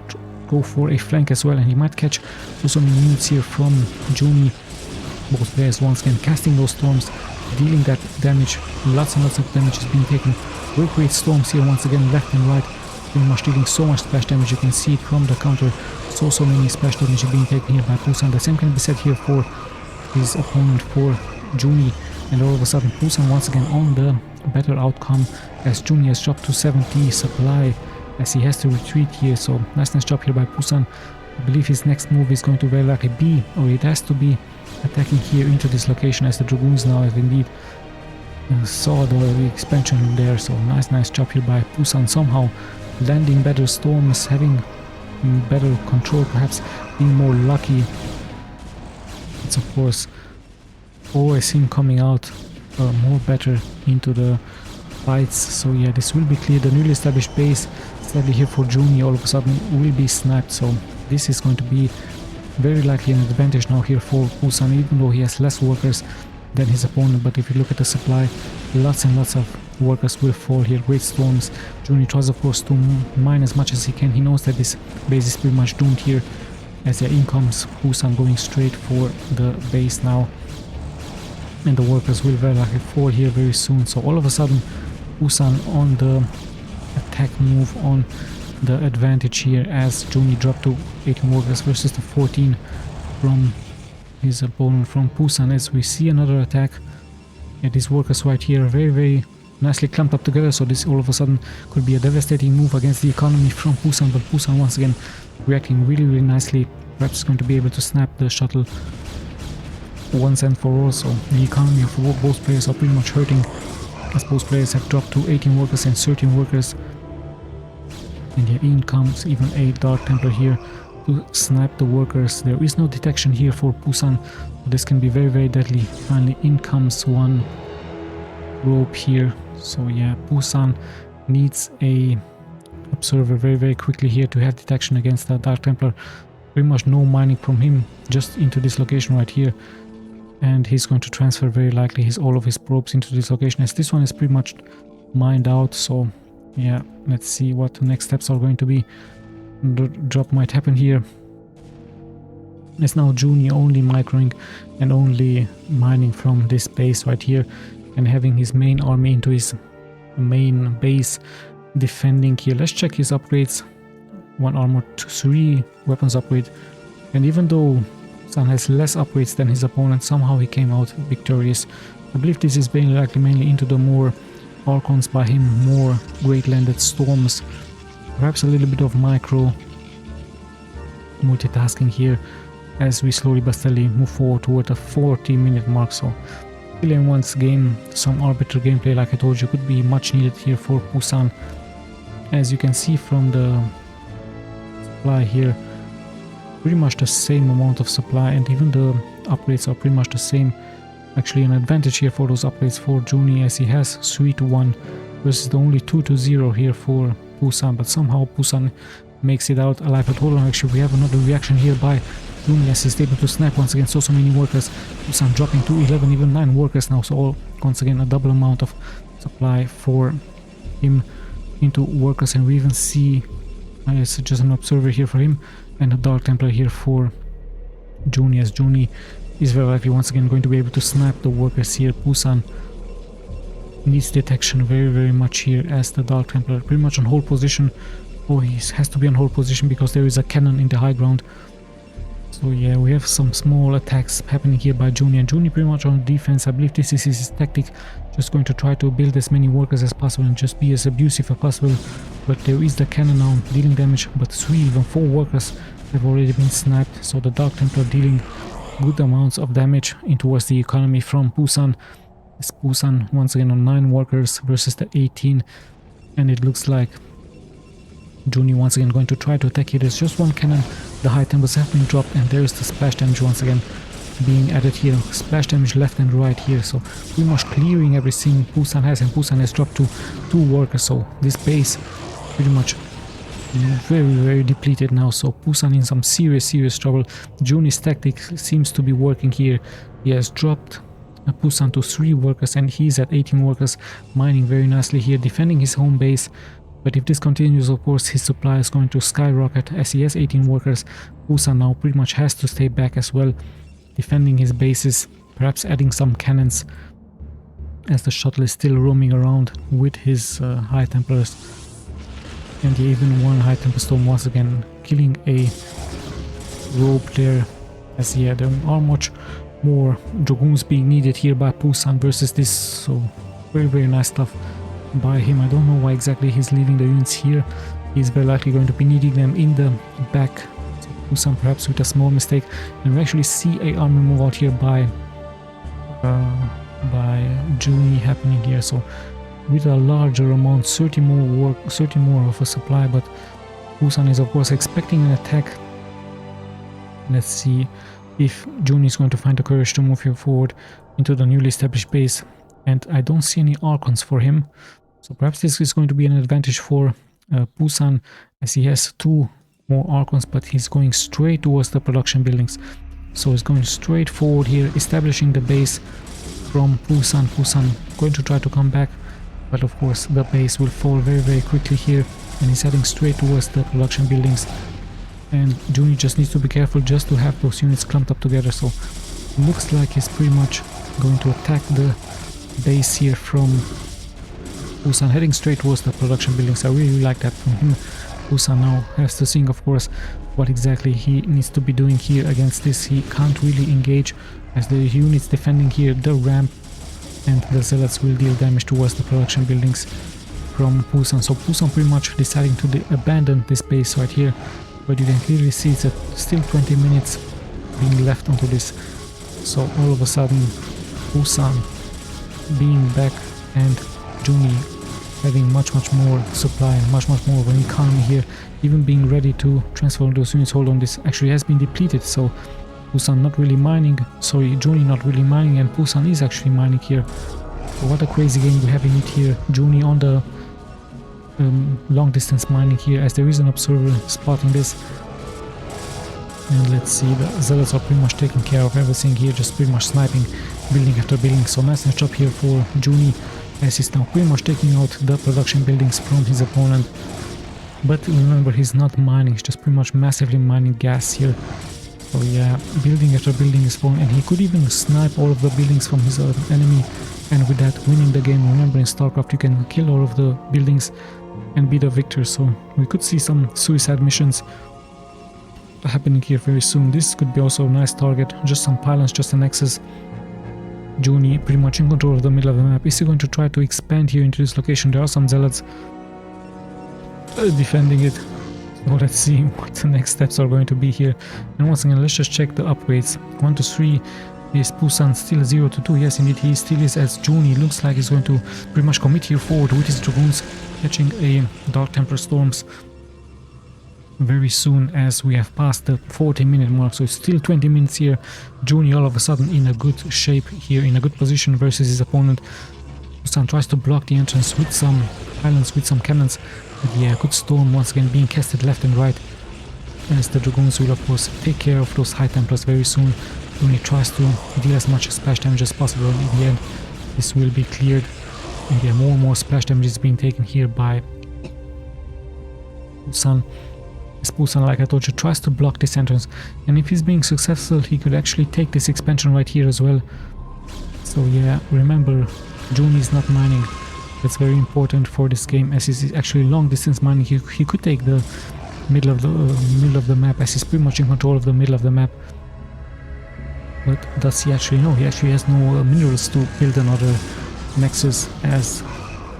go for a flank as well, and he might catch also many units here from JUNI. Both players once again casting those storms, dealing that damage. Lots and lots of damage is being taken. Great storms here once again, left and right. Pretty much dealing so much splash damage. You can see it from the counter. So many splash damage being taken here by PUSAN. The same can be said here for his opponent, for JUNI, and all of a sudden PUSAN once again on the better outcome as JUNI has dropped to 70 supply as he has to retreat here. So nice job here by PUSAN. I believe his next move is going to very likely be, or it has to be, attacking here into this location as the Dragoons now have indeed saw the expansion there. So nice job here by PUSAN, somehow landing better storms, having better control, perhaps being more lucky. It's of course always him coming out more better into the fights. So yeah, this will be clear. The newly established base sadly here for JUNI all of a sudden will be sniped. So this is going to be very likely an advantage now here for PUSAN, even though he has less workers than his opponent. But if you look at the supply, lots and lots of workers will fall here. Great storms. JUNI tries of course to mine as much as he can. He knows that this base is pretty much doomed here, as in comes PUSAN going straight for the base now, and the workers will very likely fall here very soon. So all of a sudden PUSAN on the attack move, on the advantage here, as JUNI dropped to 18 workers versus the 14 from his opponent from PUSAN. As we see another attack, and these workers right here very nicely clumped up together. So this all of a sudden could be a devastating move against the economy from PUSAN, but PUSAN once again reacting really nicely. Perhaps going to be able to snap the shuttle once and for all. So the economy of both players are pretty much hurting, as both players have dropped to 18 workers and 13 workers. And yeah, in comes even a Dark Templar here to snipe the workers. There is no detection here for PUSAN, so this can be very deadly. Finally in comes one rope here. So yeah, PUSAN needs a observer very quickly here to have detection against the Dark Templar. Pretty much no mining from him, just into this location right here, and he's going to transfer very likely all of his probes into this location, as this one is pretty much mined out. So yeah, let's see what the next steps are going to be. The drop might happen here. It's now JUNI only microing and only mining from this base right here, and having his main army into his main base defending here. Let's check his upgrades. 1 armor, 3 weapons upgrade, and even though PUSAN has less upgrades than his opponent, somehow he came out victorious. I believe this is very likely mainly into the more Archons by him, more great landed storms, perhaps a little bit of micro multitasking here as we slowly but steadily move forward toward the 40-minute mark. So still in once game, some arbitrary gameplay, like I told you, could be much needed here for PUSAN. As you can see from the supply here, pretty much the same amount of supply, and even the upgrades are pretty much the same. Actually an advantage here for those upgrades for JUNI, as he has 3-1 versus the only 2-0 here for PUSAN, but somehow PUSAN makes it out alive. But hold on, actually we have another reaction here by JUNI as he's able to snap once again so many workers. PUSAN dropping to 11, even 9 workers now, so all once again a double amount of supply for him into workers. And we even see it's just an observer here for him and a Dark Templar here for JUNI, as JUNI is very likely once again going to be able to snap the workers here. PUSAN needs detection very much here, as the Dark Templar pretty much on hold position. Oh, he has to be on hold position because there is a cannon in the high ground. So yeah, we have some small attacks happening here by JUNI, and JUNI pretty much on defense. I believe this is his tactic, just going to try to build as many workers as possible and just be as abusive as possible. But there is the cannon now dealing damage, but 3, even 4 workers have already been sniped, so the Dark Templar dealing good amounts of damage in towards the economy from PUSAN. It's PUSAN once again on 9 workers versus the 18, and it looks like JUNI once again going to try to attack here. There's just one cannon, the high tempers have been dropped, and there's the splash damage once again being added here. Splash damage left and right here, so pretty much clearing everything PUSAN has, and PUSAN has dropped to 2 workers, so this base pretty much very depleted now. So PUSAN in some serious trouble. JUNI's tactic seems to be working here. He has dropped PUSAN to 3 workers, and he's at 18 workers, mining very nicely here, defending his home base. But if this continues, of course, his supply is going to skyrocket, as he has 18 workers. PUSAN now pretty much has to stay back as well, defending his bases, perhaps adding some cannons, as the shuttle is still roaming around with his High Templars. And even one High Templar Storm once again killing a rogue player, as yeah, there are much more Dragoons being needed here by PUSAN versus this, so very nice stuff by him. I don't know why exactly he's leaving the units here. He's very likely going to be needing them in the back. So PUSAN perhaps with a small mistake, and we actually see a army move out here by JUNI happening here. So with a larger amount, 30 more of a supply, but PUSAN is of course expecting an attack. Let's see if JUNI is going to find the courage to move here forward into the newly established base, and I don't see any Archons for him, so perhaps this is going to be an advantage for PUSAN, as he has 2 more Archons, but he's going straight towards the production buildings. So he's going straight forward here, establishing the base from PUSAN. PUSAN going to try to come back, but of course the base will fall very quickly here, and he's heading straight towards the production buildings. And JUNI just needs to be careful just to have those units clumped up together. So it looks like he's pretty much going to attack the base here from PUSAN, heading straight towards the production buildings. I really like that from him. PUSAN now has to think, of course, what exactly he needs to be doing here against this. He can't really engage, as the units defending here the ramp and the zealots will deal damage towards the production buildings from PUSAN. So PUSAN pretty much deciding to abandon this base right here, but you can clearly see it's still 20 minutes being left onto this. So all of a sudden PUSAN being back and JUNI having much more supply and much more of an economy here, even being ready to transfer those units. Hold on, this actually has been depleted, so PUSAN not really mining, sorry, JUNI not really mining, and PUSAN is actually mining here. So what a crazy game we're having it here. JUNI on the long distance mining here, as there is an observer spotting this. And let's see, the zealots are pretty much taking care of everything here, just pretty much sniping building after building. So nice job here for JUNI, as he's now pretty much taking out the production buildings from his opponent. But remember, he's not mining, he's just pretty much massively mining gas here. So yeah, building after building is falling, and he could even snipe all of the buildings from his enemy, and with that winning the game. Remember, in StarCraft you can kill all of the buildings and be the victor, so we could see some suicide missions happening here very soon. This could be also a nice target, just some pylons, just an nexus. JUNI pretty much in control of the middle of the map. Is he going to try to expand here into this location? There are some zealots defending it, so let's see what the next steps are going to be here. And once again, let's just check the upgrades. 1 to 3 Is PUSAN still 0-2? Yes, indeed, he still is, as JUNI looks like he's going to pretty much commit here forward with his Dragoons, catching a Dark Templar Storms very soon, as we have passed the 40-minute mark. So it's still 20 minutes here. JUNI all of a sudden in a good shape here, in a good position versus his opponent. PUSAN tries to block the entrance with some islands, with some cannons. But yeah, good storm once again being casted left and right, as the Dragoons will of course take care of those High Templars very soon. JUNI tries to deal as much splash damage as possible. In the end, this will be cleared. And yeah, more and more splash damage is being taken here by PUSAN. As PUSAN, like I told you, tries to block this entrance. And if he's being successful, he could actually take this expansion right here as well. So yeah, remember, JUNI is not mining. That's very important for this game, as he's actually long distance mining. He could take the middle of the map, as he's pretty much in control of the middle of the map. But does he actually know? He actually has no minerals to build another nexus, as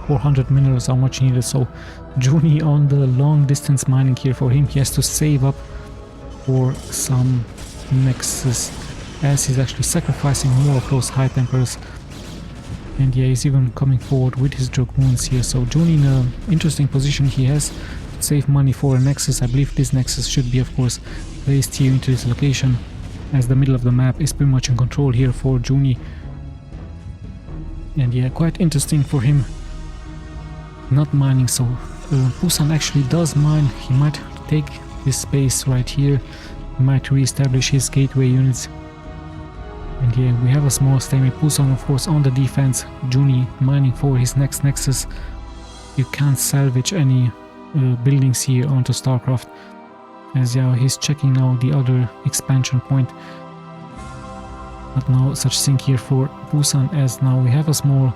400 minerals are much needed. So JUNI on the long distance mining here. For him, he has to save up for some nexus, as he's actually sacrificing more of those High Templars. And yeah, he's even coming forward with his Dragoons here. So JUNI in an interesting position. He has to save money for a nexus. I believe this nexus should be of course placed here into this location, as the middle of the map is pretty much in control here for JUNI. And yeah, quite interesting for him not mining. So PUSAN actually does mine. He might take this space right here. He might re-establish his gateway units. And yeah, we have a small stalemate. PUSAN of course on the defense, JUNI mining for his next nexus. You can't salvage any buildings here onto StarCraft, as yeah, he's checking now the other expansion point. But no such thing here for PUSAN, as now we have a small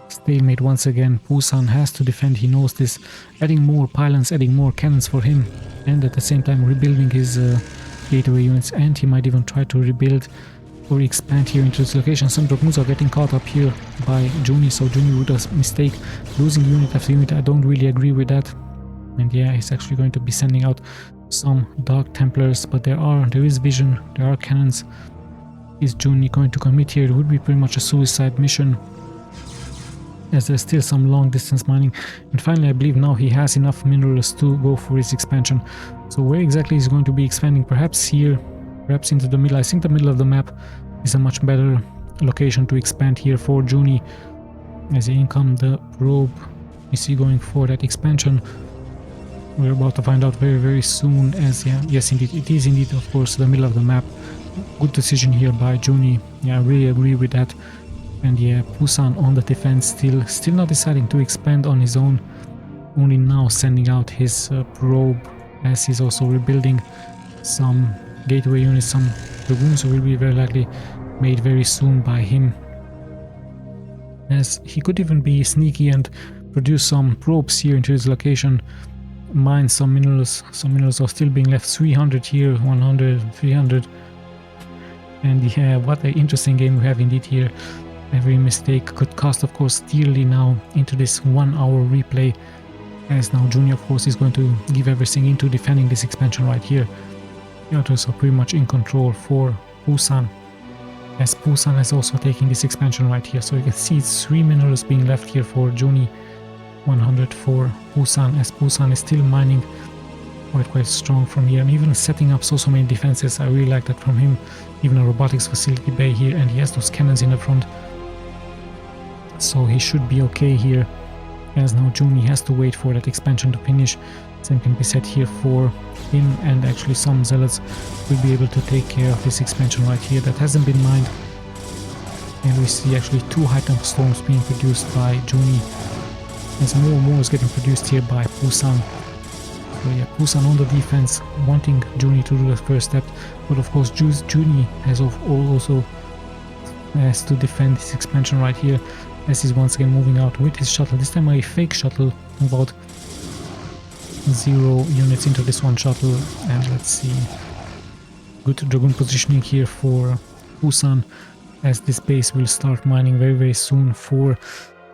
stalemate once again. PUSAN has to defend, he knows this, adding more pylons, adding more cannons for him, and at the same time rebuilding his gateway units, and he might even try to rebuild or expand here into this location. Some Dragoons are getting caught up here by JUNI, so JUNI would a mistake losing unit after unit. I don't really agree with that. And yeah, he's actually going to be sending out some Dark Templars, but there is vision, there are cannons. Is JUNI going to commit here? It would be pretty much a suicide mission, as there's still some long distance mining. And finally, I believe now he has enough minerals to go for his expansion. So where exactly is he going to be expanding? Perhaps here, perhaps into the middle. I think the middle of the map is a much better location to expand here for JUNI. As he income the probe, is he going for that expansion? We're about to find out very, very soon, as yeah, yes indeed, it is indeed of course the middle of the map. Good decision here by JUNI. Yeah, I really agree with that. And yeah, PUSAN on the defense, still not deciding to expand on his own, only now sending out his probe, as he's also rebuilding some gateway units. Some Dragoons will be very likely made very soon by him, as he could even be sneaky and produce some probes here into his location, mine some minerals. Some minerals are still being left, 300 here, 100, 300. And yeah, what an interesting game we have indeed here. Every mistake could cost of course dearly now into this 1 hour replay, as now JUNI of course is going to give everything into defending this expansion right here. The others are pretty much in control for PUSAN, as PUSAN is also taking this expansion right here. So you can see it's 3 minerals being left here for JUNI, 100 for PUSAN, as PUSAN is still mining quite strong from here, and even setting up so many defenses. I really like that from him. Even a robotics facility bay here, and he has those cannons in the front, so he should be okay here, as now JUNI has to wait for that expansion to finish. Same can be said here for him, and actually some zealots will be able to take care of this expansion right here that hasn't been mined. And we see actually 2 High Templar Storms being produced by JUNI, as more and more is getting produced here by PUSAN. So yeah, PUSAN on the defense, wanting JUNI to do the first step, but of course JUNI also has to defend this expansion right here, as he's once again moving out with his shuttle. This time a fake shuttle, about 0 units into this one shuttle. And let's see, good Dragoon positioning here for PUSAN, as this base will start mining very soon for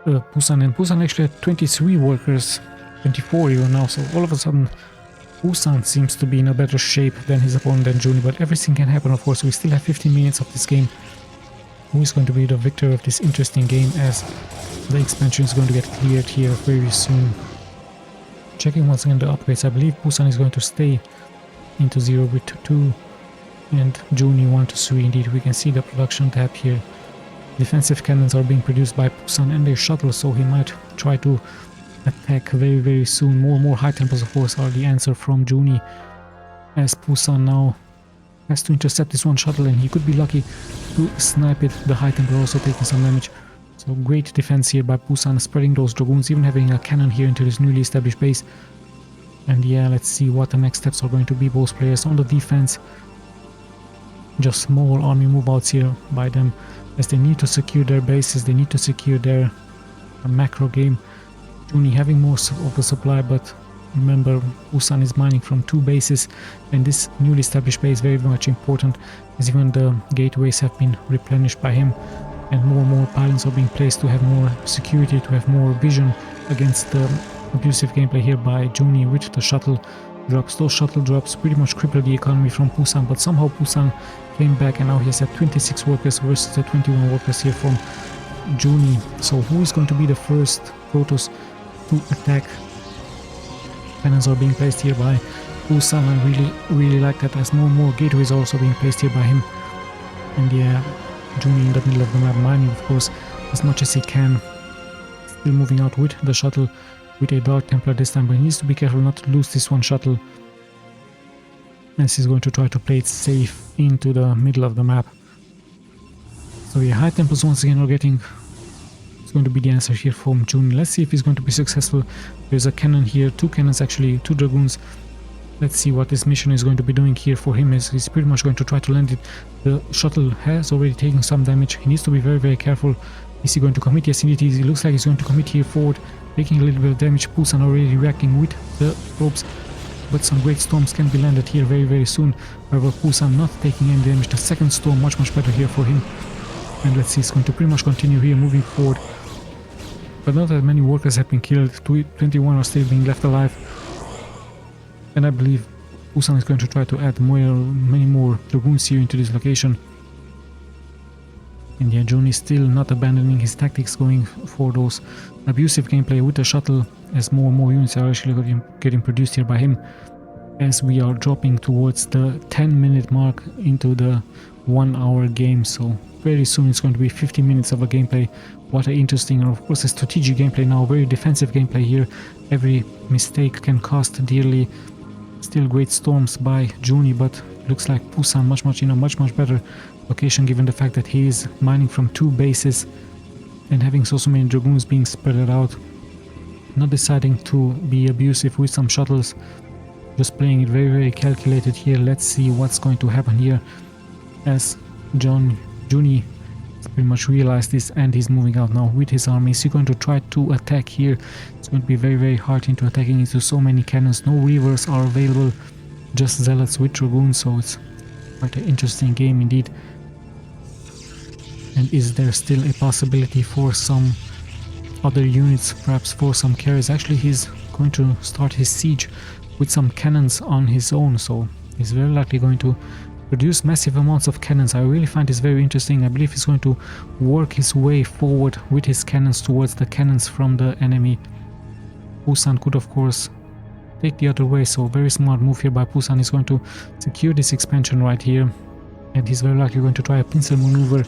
PUSAN. And PUSAN actually had 23 workers, 24 even now, so all of a sudden PUSAN seems to be in a better shape than his opponent, than JUNI. But everything can happen of course. We still have 15 minutes of this game, who is going to be the victor of this interesting game, as the expansion is going to get cleared here very soon. Checking once again the upgrades, I believe PUSAN is going to stay into 0 with 2 and JUNI 1 to 3. Indeed, we can see the production tab here. Defensive cannons are being produced by PUSAN and their shuttle, so he might try to attack very soon. More high temples, of course, are the answer from JUNI, as PUSAN now has to intercept this one shuttle, and he could be lucky to snipe it. The high temple also taking some damage. So great defense here by PUSAN, spreading those dragoons, even having a cannon here into this newly established base. And yeah, let's see what the next steps are going to be. Both players on the defense, just small army move-outs here by them, as they need to secure their bases, they need to secure their macro game. JUNI having most of the supply, but remember, PUSAN is mining from 2 bases, and this newly established base is very much important, as even the gateways have been replenished by him, and more pylons are being placed to have more security, to have more vision against the abusive gameplay here by JUNI with the shuttle drops. Those shuttle drops pretty much crippled the economy from PUSAN, but somehow PUSAN came back, and now he has had 26 workers versus the 21 workers here from JUNI. So who is going to be the first Protoss to attack? Cannons are being placed here by PUSAN. I really like that, as more gateways are also being placed here by him. And yeah, JUNI in the middle of the map, mining of course as much as he can, still moving out with the shuttle, with a Dark Templar this time, but he needs to be careful not to lose this one shuttle, as he's going to try to play it safe into the middle of the map. So yeah, high temples once again are getting, it's going to be the answer here from JUNI. Let's see if he's going to be successful. There's a cannon here, 2 cannons actually, 2 dragoons. Let's see what this mission is going to be doing here for him, as he's pretty much going to try to land it. The shuttle has already taken some damage. He needs to be very careful. Is he going to commit? Yes, indeed, he looks like he's going to commit here forward, taking a little bit of damage. PUSAN already reacting with the ropes, but some great storms can be landed here very soon. However, PUSAN not taking any damage. The second storm much better here for him. And let's see, he's going to pretty much continue here, moving forward. But not that many workers have been killed. 21 are still being left alive. And I believe PUSAN is going to try to add many more dragoons here into this location. And yeah, JUNI is still not abandoning his tactics, going for those abusive gameplay with the shuttle, as more units are actually getting produced here by him, as we are dropping towards the 10-minute mark into the 1-hour game. So very soon it's going to be 50 minutes of a gameplay. What an interesting, and of course a strategic gameplay now, very defensive gameplay here. Every mistake can cost dearly. Still great storms by JUNI, but looks like PUSAN much in a much better location, given the fact that he is mining from 2 bases and having so many dragoons being spread out, not deciding to be abusive with some shuttles, just playing it very calculated here. Let's see what's going to happen here, as JUNI pretty much realized this, and he's moving out now with his army. Is he going to try to attack here? It's going to be very hard into attacking into so many cannons. No reavers are available, just zealots with dragoons, so it's quite an interesting game indeed. And is there still a possibility for some other units, perhaps for some carriers? Actually, he's going to start his siege with some cannons on his own, so he's very likely going to produce massive amounts of cannons. I really find this very interesting. I believe he's going to work his way forward with his cannons towards the cannons from the enemy. PUSAN could of course take the other way, so very smart move here by PUSAN. Is going to secure this expansion right here, and he's very likely going to try a pincer maneuver.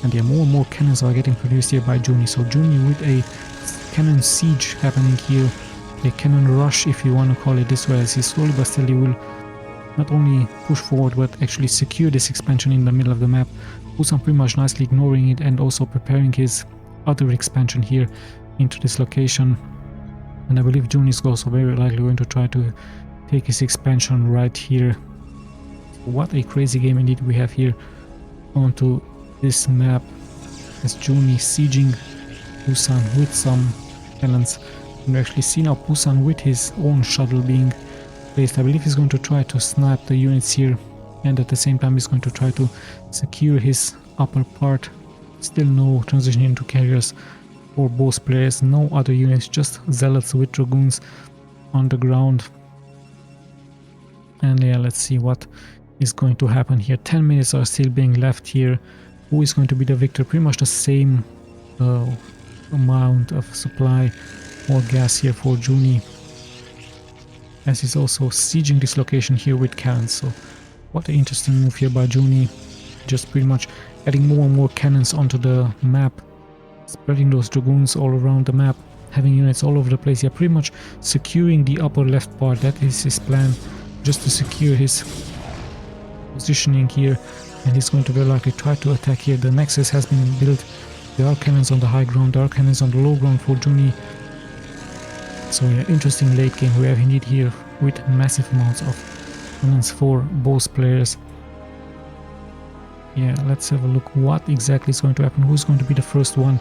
And yeah, more cannons are getting produced here by JUNI. So JUNI with a cannon siege happening here, a cannon rush if you want to call it this way, as he slowly but steadily will not only push forward but actually secure this expansion in the middle of the map. PUSAN pretty much nicely ignoring it and also preparing his other expansion here into this location. And I believe JUNI is also very likely going to try to take his expansion right here. What a crazy game indeed we have here onto this map, as JUNI sieging PUSAN with some cannons. And we actually see now PUSAN with his own shuttle being placed. I believe he's going to try to snipe the units here, and at the same time he's going to try to secure his upper part. Still no transition into carriers for both players, no other units, just zealots with dragoons on the ground. And yeah, let's see what is going to happen here. 10 minutes are still being left here who is going to be the victor. Pretty much the same amount of supply or gas here for JUNI, as he's also sieging this location here with cannons. So what an interesting move here by JUNI, just pretty much adding more and more cannons onto the map, spreading those dragoons all around the map, having units all over the place. Yeah, pretty much securing the upper left part. That is his plan, just to secure his positioning here, and he's going to very likely try to attack here. The nexus has been built, there are cannons on the high ground, there are cannons on the low ground for JUNI. So yeah, interesting late game we have indeed here, with massive amounts of cannons for both players. Yeah, let's have a look what exactly is going to happen, who's going to be the first one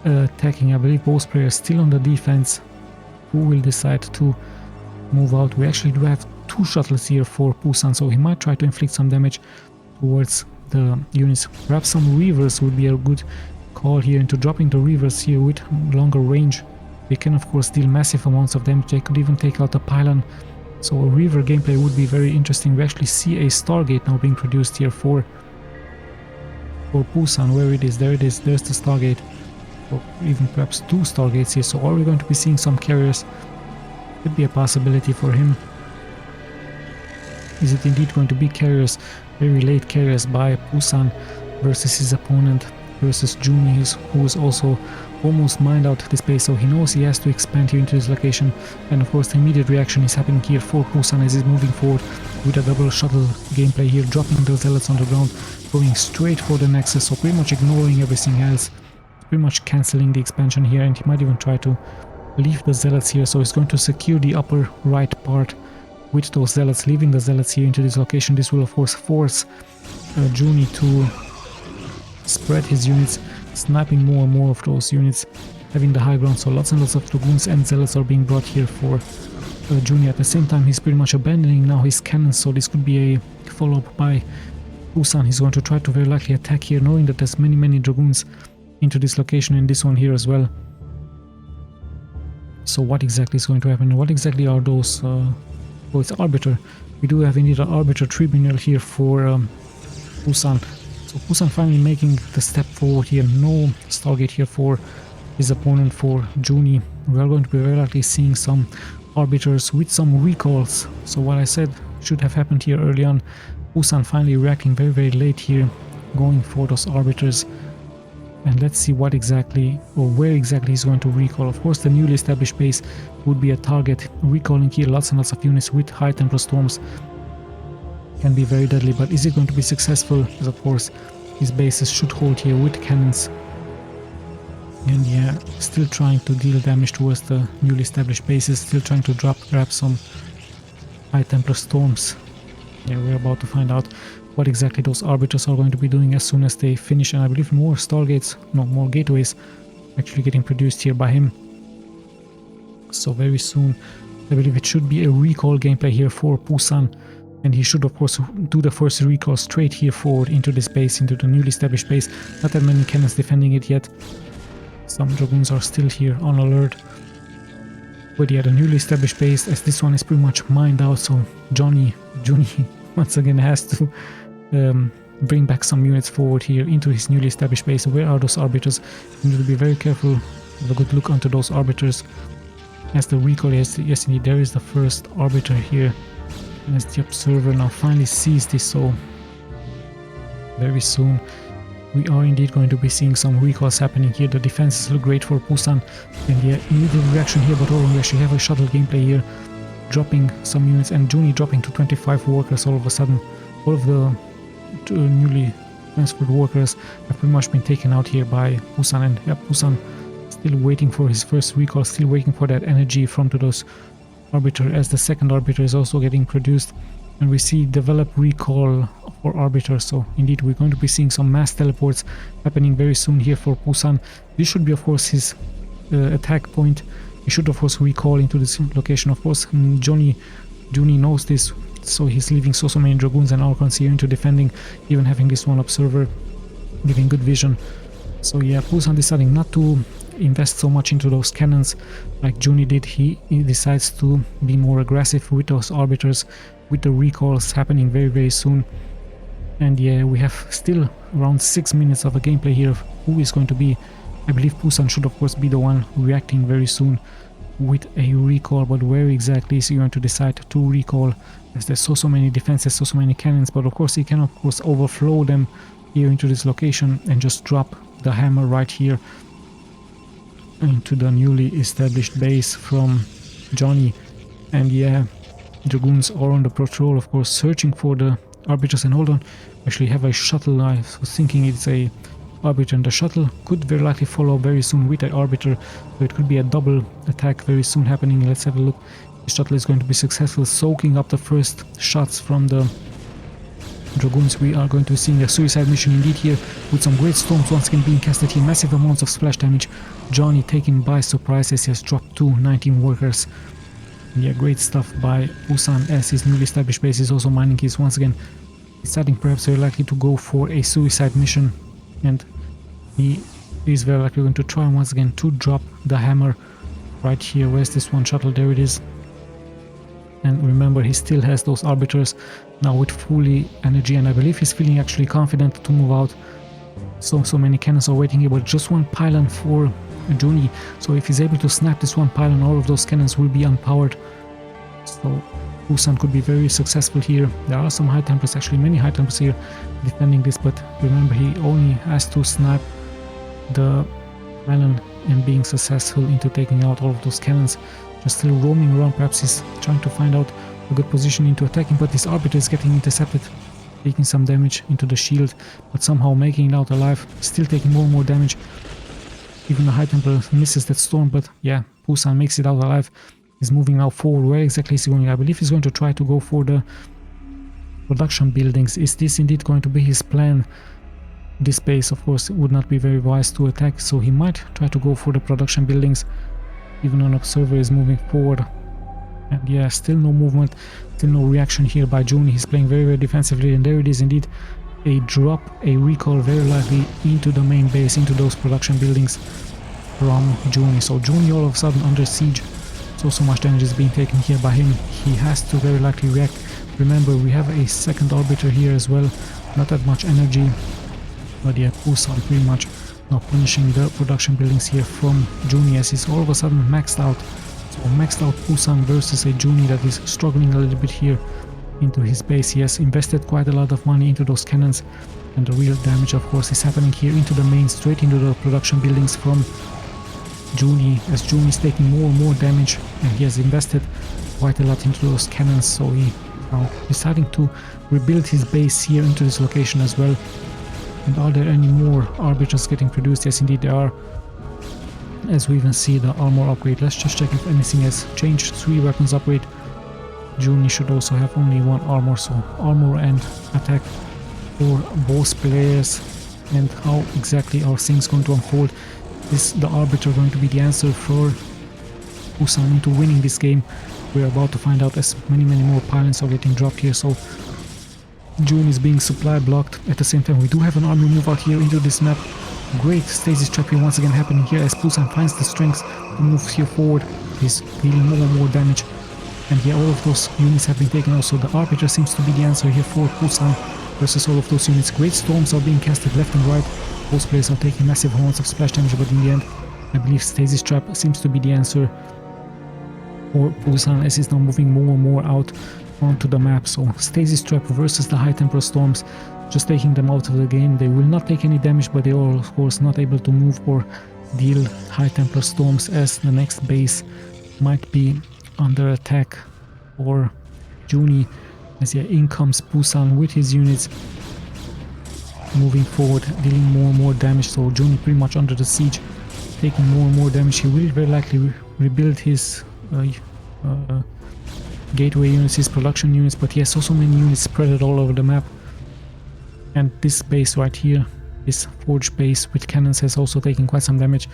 attacking. I believe both players still on the defense. Who will decide to move out? We actually do have 2 shuttles here for PUSAN, so he might try to inflict some damage towards the units. Perhaps some reavers would be a good call here, into dropping the reavers here with longer range. They can of course deal massive amounts of damage. They could even take out the pylon. So a reaver gameplay would be very interesting. We actually see a Stargate now being produced here for PUSAN. Where it is? There it is. There's the Stargate. Or even perhaps 2 Stargates here. So are we going to be seeing some carriers? Could be a possibility for him. Is it indeed going to be carriers? Very late carriers by PUSAN versus his opponent, versus JUNI, who is also almost mined out this base, so he knows he has to expand here into this location. And of course the immediate reaction is happening here for PUSAN as he's moving forward with a double shuttle gameplay here, dropping the zealots on the ground, going straight for the nexus, so pretty much ignoring everything else, pretty much cancelling the expansion here. And he might even try to leave the zealots here, so he's going to secure the upper right part with those zealots, leaving the zealots here into this location. This will of course force JUNI to spread his units, sniping more and more of those units, having the high ground. So lots and lots of dragoons and zealots are being brought here for JUNI. At the same time, he's pretty much abandoning now his cannons, so this could be a follow-up by PUSAN. He's going to try to very likely attack here, knowing that there's many dragoons into this location, and this one here as well. So what exactly is going to happen? What exactly are those? Oh, it's Arbiter. We do have indeed an Arbiter Tribunal here for PUSAN. So PUSAN finally making the step forward here. No Stargate here for his opponent, for JUNI. We are going to be very likely seeing some Arbiters with some recalls. So what I said should have happened here early on. PUSAN finally reacting very late here, going for those Arbiters. And let's see what exactly, or where exactly he's going to recall. Of course the newly established base would be a target. Recalling here lots and lots of units with high tempo storms can be very deadly, but is it going to be successful? Because of course his bases should hold here with cannons. And yeah, still trying to deal damage towards the newly established bases, still trying to grab some high tempo storms. Yeah, we're about to find out what exactly those Arbiters are going to be doing as soon as they finish. And I believe more Stargates, no, more gateways actually getting produced here by him. So very soon I believe it should be a recall gameplay here for PUSAN, and he should of course do the first recall straight here forward into this base, into the newly established base. Not that many cannons defending it yet. Some dragoons are still here on alert. But yeah, the newly established base, as this one is pretty much mined out, so JUNI once again has to bring back some units forward here into his newly established base. Where are those Arbiters? You need to be very careful, have a good look onto those Arbiters. As the recall, yes indeed, there is the first Arbiter here. As the observer now finally sees this, so very soon we are indeed going to be seeing some recalls happening here. The defenses look great for PUSAN, and yeah, immediate reaction here, but we actually have a shuttle gameplay here, dropping some units, and JUNI dropping to 25 workers all of a sudden. All of the newly transferred workers have pretty much been taken out here by PUSAN, and yeah, PUSAN still waiting for his first recall, still waiting for that energy from those Arbiter, as the second Arbiter is also getting produced. And we see develop recall for Arbiter, so indeed we're going to be seeing some mass teleports happening very soon here for PUSAN. This should be of course his attack point. He should of course recall into this location. Of course JUNI knows this, so he's leaving so many dragoons and Archons here into defending, even having this one observer giving good vision. So yeah, PUSAN deciding not to invest so much into those cannons like JUNI did. He decides to be more aggressive with those Arbiters, with the recalls happening very soon. And yeah, we have still around 6 minutes of a gameplay here of who is going to be. I believe PUSAN should of course be the one reacting very soon with a recall, but where exactly is he going to decide to recall, as there's so many defenses, so many cannons, but of course he can of course overflow them here into this location and just drop the hammer right here into the newly established base from JUNI. And yeah, Dragoons are on the patrol, of course, searching for the arbiters. And hold on, actually have a shuttle. I was thinking it's a arbiter, and the shuttle could very likely follow very soon with an arbiter, so it could be a double attack very soon happening. Let's have a look. The shuttle is going to be successful, soaking up the first shots from the Dragoons. We are going to be seeing a suicide mission indeed here, with some great storms once again being casted here, massive amounts of splash damage. JUNI taken by surprise as he has dropped 19 workers. And yeah, great stuff by PUSAN, as his newly established base is also mining keys once again, deciding perhaps very likely to go for a suicide mission, and he is very likely going to try once again to drop the hammer right here. Where's this one shuttle? There it is. And remember, he still has those arbiters now with fully energy, and I believe he's feeling actually confident to move out. So many cannons are waiting here, but just one pylon for JUNI. So if he's able to snap this one pylon, all of those cannons will be unpowered. So PUSAN could be very successful here. There are some high tempers, actually many high tempers here defending this, but remember, he only has to snap the pylon and being successful into taking out all of those cannons. Just still roaming around, perhaps he's trying to find out a good position into attacking, but this arbiter is getting intercepted, taking some damage into the shield, but somehow making it out alive, still taking more and more damage. Even the high templar misses that storm, but yeah, PUSAN makes it out alive. He's moving now forward. Where exactly is he going? I believe he's going to try to go for the production buildings. Is this indeed going to be his plan? This base, of course, would not be very wise to attack, so he might try to go for the production buildings. Even an observer is moving forward. And yeah, still no movement, still no reaction here by JUNI. He's playing very defensively, and there it is indeed. A drop, a recall very likely into the main base, into those production buildings from JUNI. So JUNI all of a sudden under siege. So much damage is being taken here by him. He has to very likely react. Remember, we have a second arbiter here as well. Not that much energy. But yeah, PUSAN pretty much now punishing the production buildings here from JUNI, as he's all of a sudden maxed out. So maxed out PUSAN versus a JUNI that is struggling a little bit here into his base. He has invested quite a lot of money into those cannons, and the real damage of course is happening here into the main, straight into the production buildings from JUNI, as JUNI is taking more and more damage, and he has invested quite a lot into those cannons. So he now deciding to rebuild his base here into this location as well. And are there any more arbiters getting produced? Yes, indeed there are, as we even see the armor upgrade. Let's just check if anything has changed. 3 weapons upgrade. JUNI should also have only 1 armor, so armor and attack for both players. And how exactly are things going to unfold? Is the arbiter going to be the answer for PUSAN into winning this game? We're about to find out, as many more pylons are getting dropped here. So JUNI is being supply blocked. At the same time, we do have an army move out here into this map. Great stasis trap here once again happening here, as PUSAN finds the strength to move here forward. He's dealing more and more damage. And yeah, all of those units have been taken also. The arbiter seems to be the answer here for PUSAN versus all of those units. Great storms are being casted left and right. Both players are taking massive amounts of splash damage, but in the end, I believe stasis trap seems to be the answer for PUSAN, as he's now moving more and more out onto the map. So stasis trap versus the high temporal storms, just taking them out of the game. They will not take any damage, but they are of course not able to move or deal high temporal storms, as the next base might be under attack for JUNI. As yeah, in comes PUSAN with his units moving forward, dealing more and more damage. So JUNI pretty much under the siege, taking more and more damage. He will very likely rebuild his gateway units, his production units, but he has so many units spread all over the map. And this base right here, this forge base with cannons, has also taken quite some damage.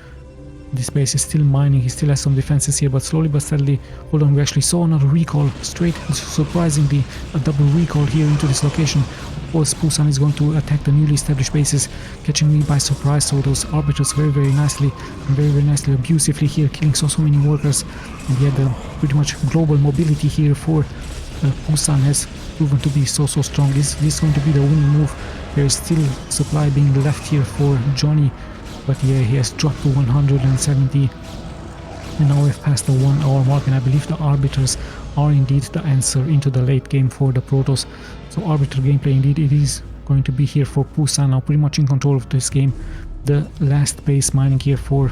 This base is still mining, he still has some defenses here, but slowly but steadily. Hold on, we actually saw another recall, straight, surprisingly, a double recall here into this location. Of course, PUSAN is going to attack the newly established bases, catching me by surprise. So those arbiters very nicely and very nicely, abusively here, killing so many workers. And yet the pretty much global mobility here for PUSAN has proven to be so strong. Is this going to be the winning move? There is still supply being left here for JUNI, but yeah, he has dropped to 170, and now we've passed the 1 hour mark, and I believe the arbiters are indeed the answer into the late game for the Protoss. So arbiter gameplay indeed, it is going to be here for PUSAN, now pretty much in control of this game. The last base mining here for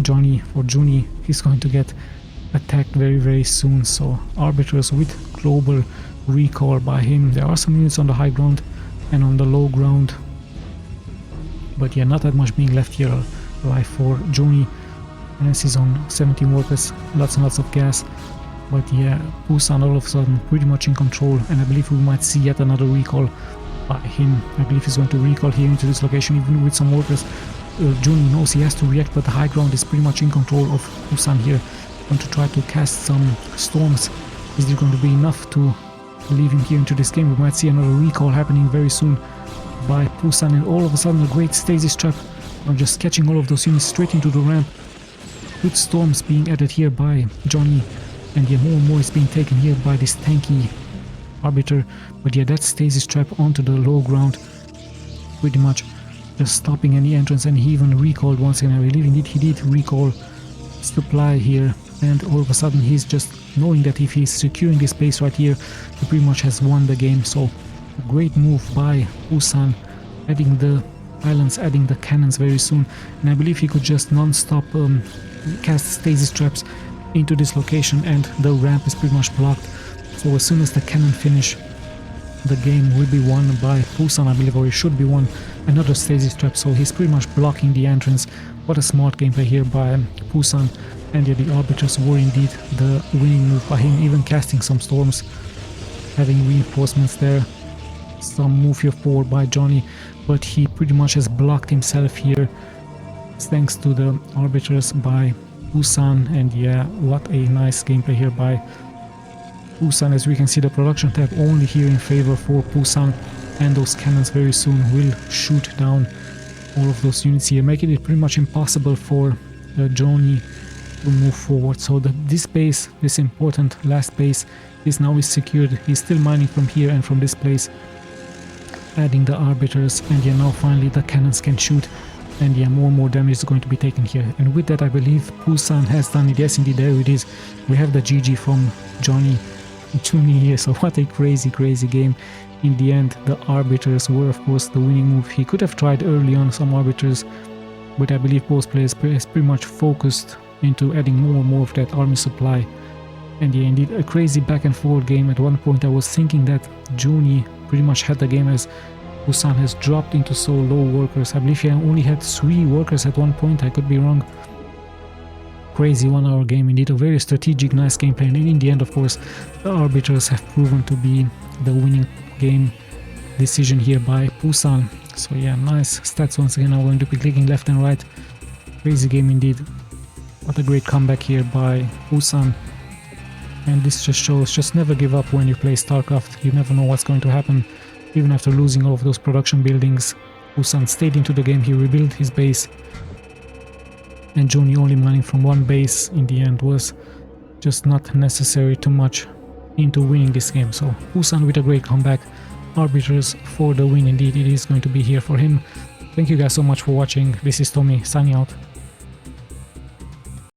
JUNI, he's going to get attacked very soon. So arbiters with global recall by him. There are some units on the high ground and on the low ground, but yeah, not that much being left here alive for JUNI. As he's on 17 workers, lots and lots of gas. But yeah, PUSAN all of a sudden pretty much in control, and I believe we might see yet another recall by him. I believe he's going to recall here into this location even with some workers. JUNI knows he has to react, but the high ground is pretty much in control of PUSAN here. Going to try to cast some storms. Is there going to be enough to leave him here into this game? We might see another recall happening very soon by PUSAN, and all of a sudden a great stasis trap. I'm just catching all of those units straight into the ramp. Good storms being added here by JUNI, and yeah, more and more is being taken here by this tanky arbiter. But yeah, that stasis trap onto the low ground, pretty much just stopping any entrance, and he even recalled once again. I believe indeed he did recall supply here, and all of a sudden he's just knowing that if he's securing this base right here, he pretty much has won the game. So a great move by PUSAN, adding the islands, adding the cannons very soon, and I believe he could just non-stop cast stasis traps into this location, and the ramp is pretty much blocked. So as soon as the cannon finish, the game will be won by PUSAN, I believe, or it should be won. Another stasis trap, so he's pretty much blocking the entrance. What a smart gameplay here by PUSAN, and yeah, the arbiters were indeed the winning move by him, even casting some storms, having reinforcements there. Some move here forward by JUNI, but he pretty much has blocked himself here thanks to the arbiters by PUSAN. And yeah, what a nice gameplay here by PUSAN. As we can see, the production tab only here in favor for PUSAN, and those cannons very soon will shoot down all of those units here, making it pretty much impossible for JUNI to move forward. So this base, this important last base, is now secured. He's still mining from here and from this place, adding the arbiters, and yeah, now finally the cannons can shoot, and yeah, more and more damage is going to be taken here. And with that, I believe PUSAN has done it. Yes, indeed, there it is. We have the GG from JUNI here. So what a crazy game. In the end, the arbiters were of course the winning move. He could have tried early on some arbiters, but I believe both players pretty much focused into adding more and more of that army supply. And yeah, indeed, a crazy back and forth game. At one point I was thinking that JUNI pretty much had the game, as PUSAN has dropped into so low workers. I believe he only had 3 workers at one point, I could be wrong. Crazy 1 hour game indeed, a very strategic, nice gameplay, and in the end, of course, the arbiters have proven to be the winning game decision here by PUSAN. So yeah, nice stats once again. I'm going to be clicking left and right. Crazy game indeed. What a great comeback here by PUSAN. And this just shows, just never give up when you play StarCraft. You never know what's going to happen. Even after losing all of those production buildings, PUSAN stayed into the game. He rebuilt his base, and JUNI only mining from 1 base in the end was just not necessary too much into winning this game. So PUSAN with a great comeback. Arbiters for the win indeed. It is going to be here for him. Thank you guys so much for watching. This is Tommy signing out.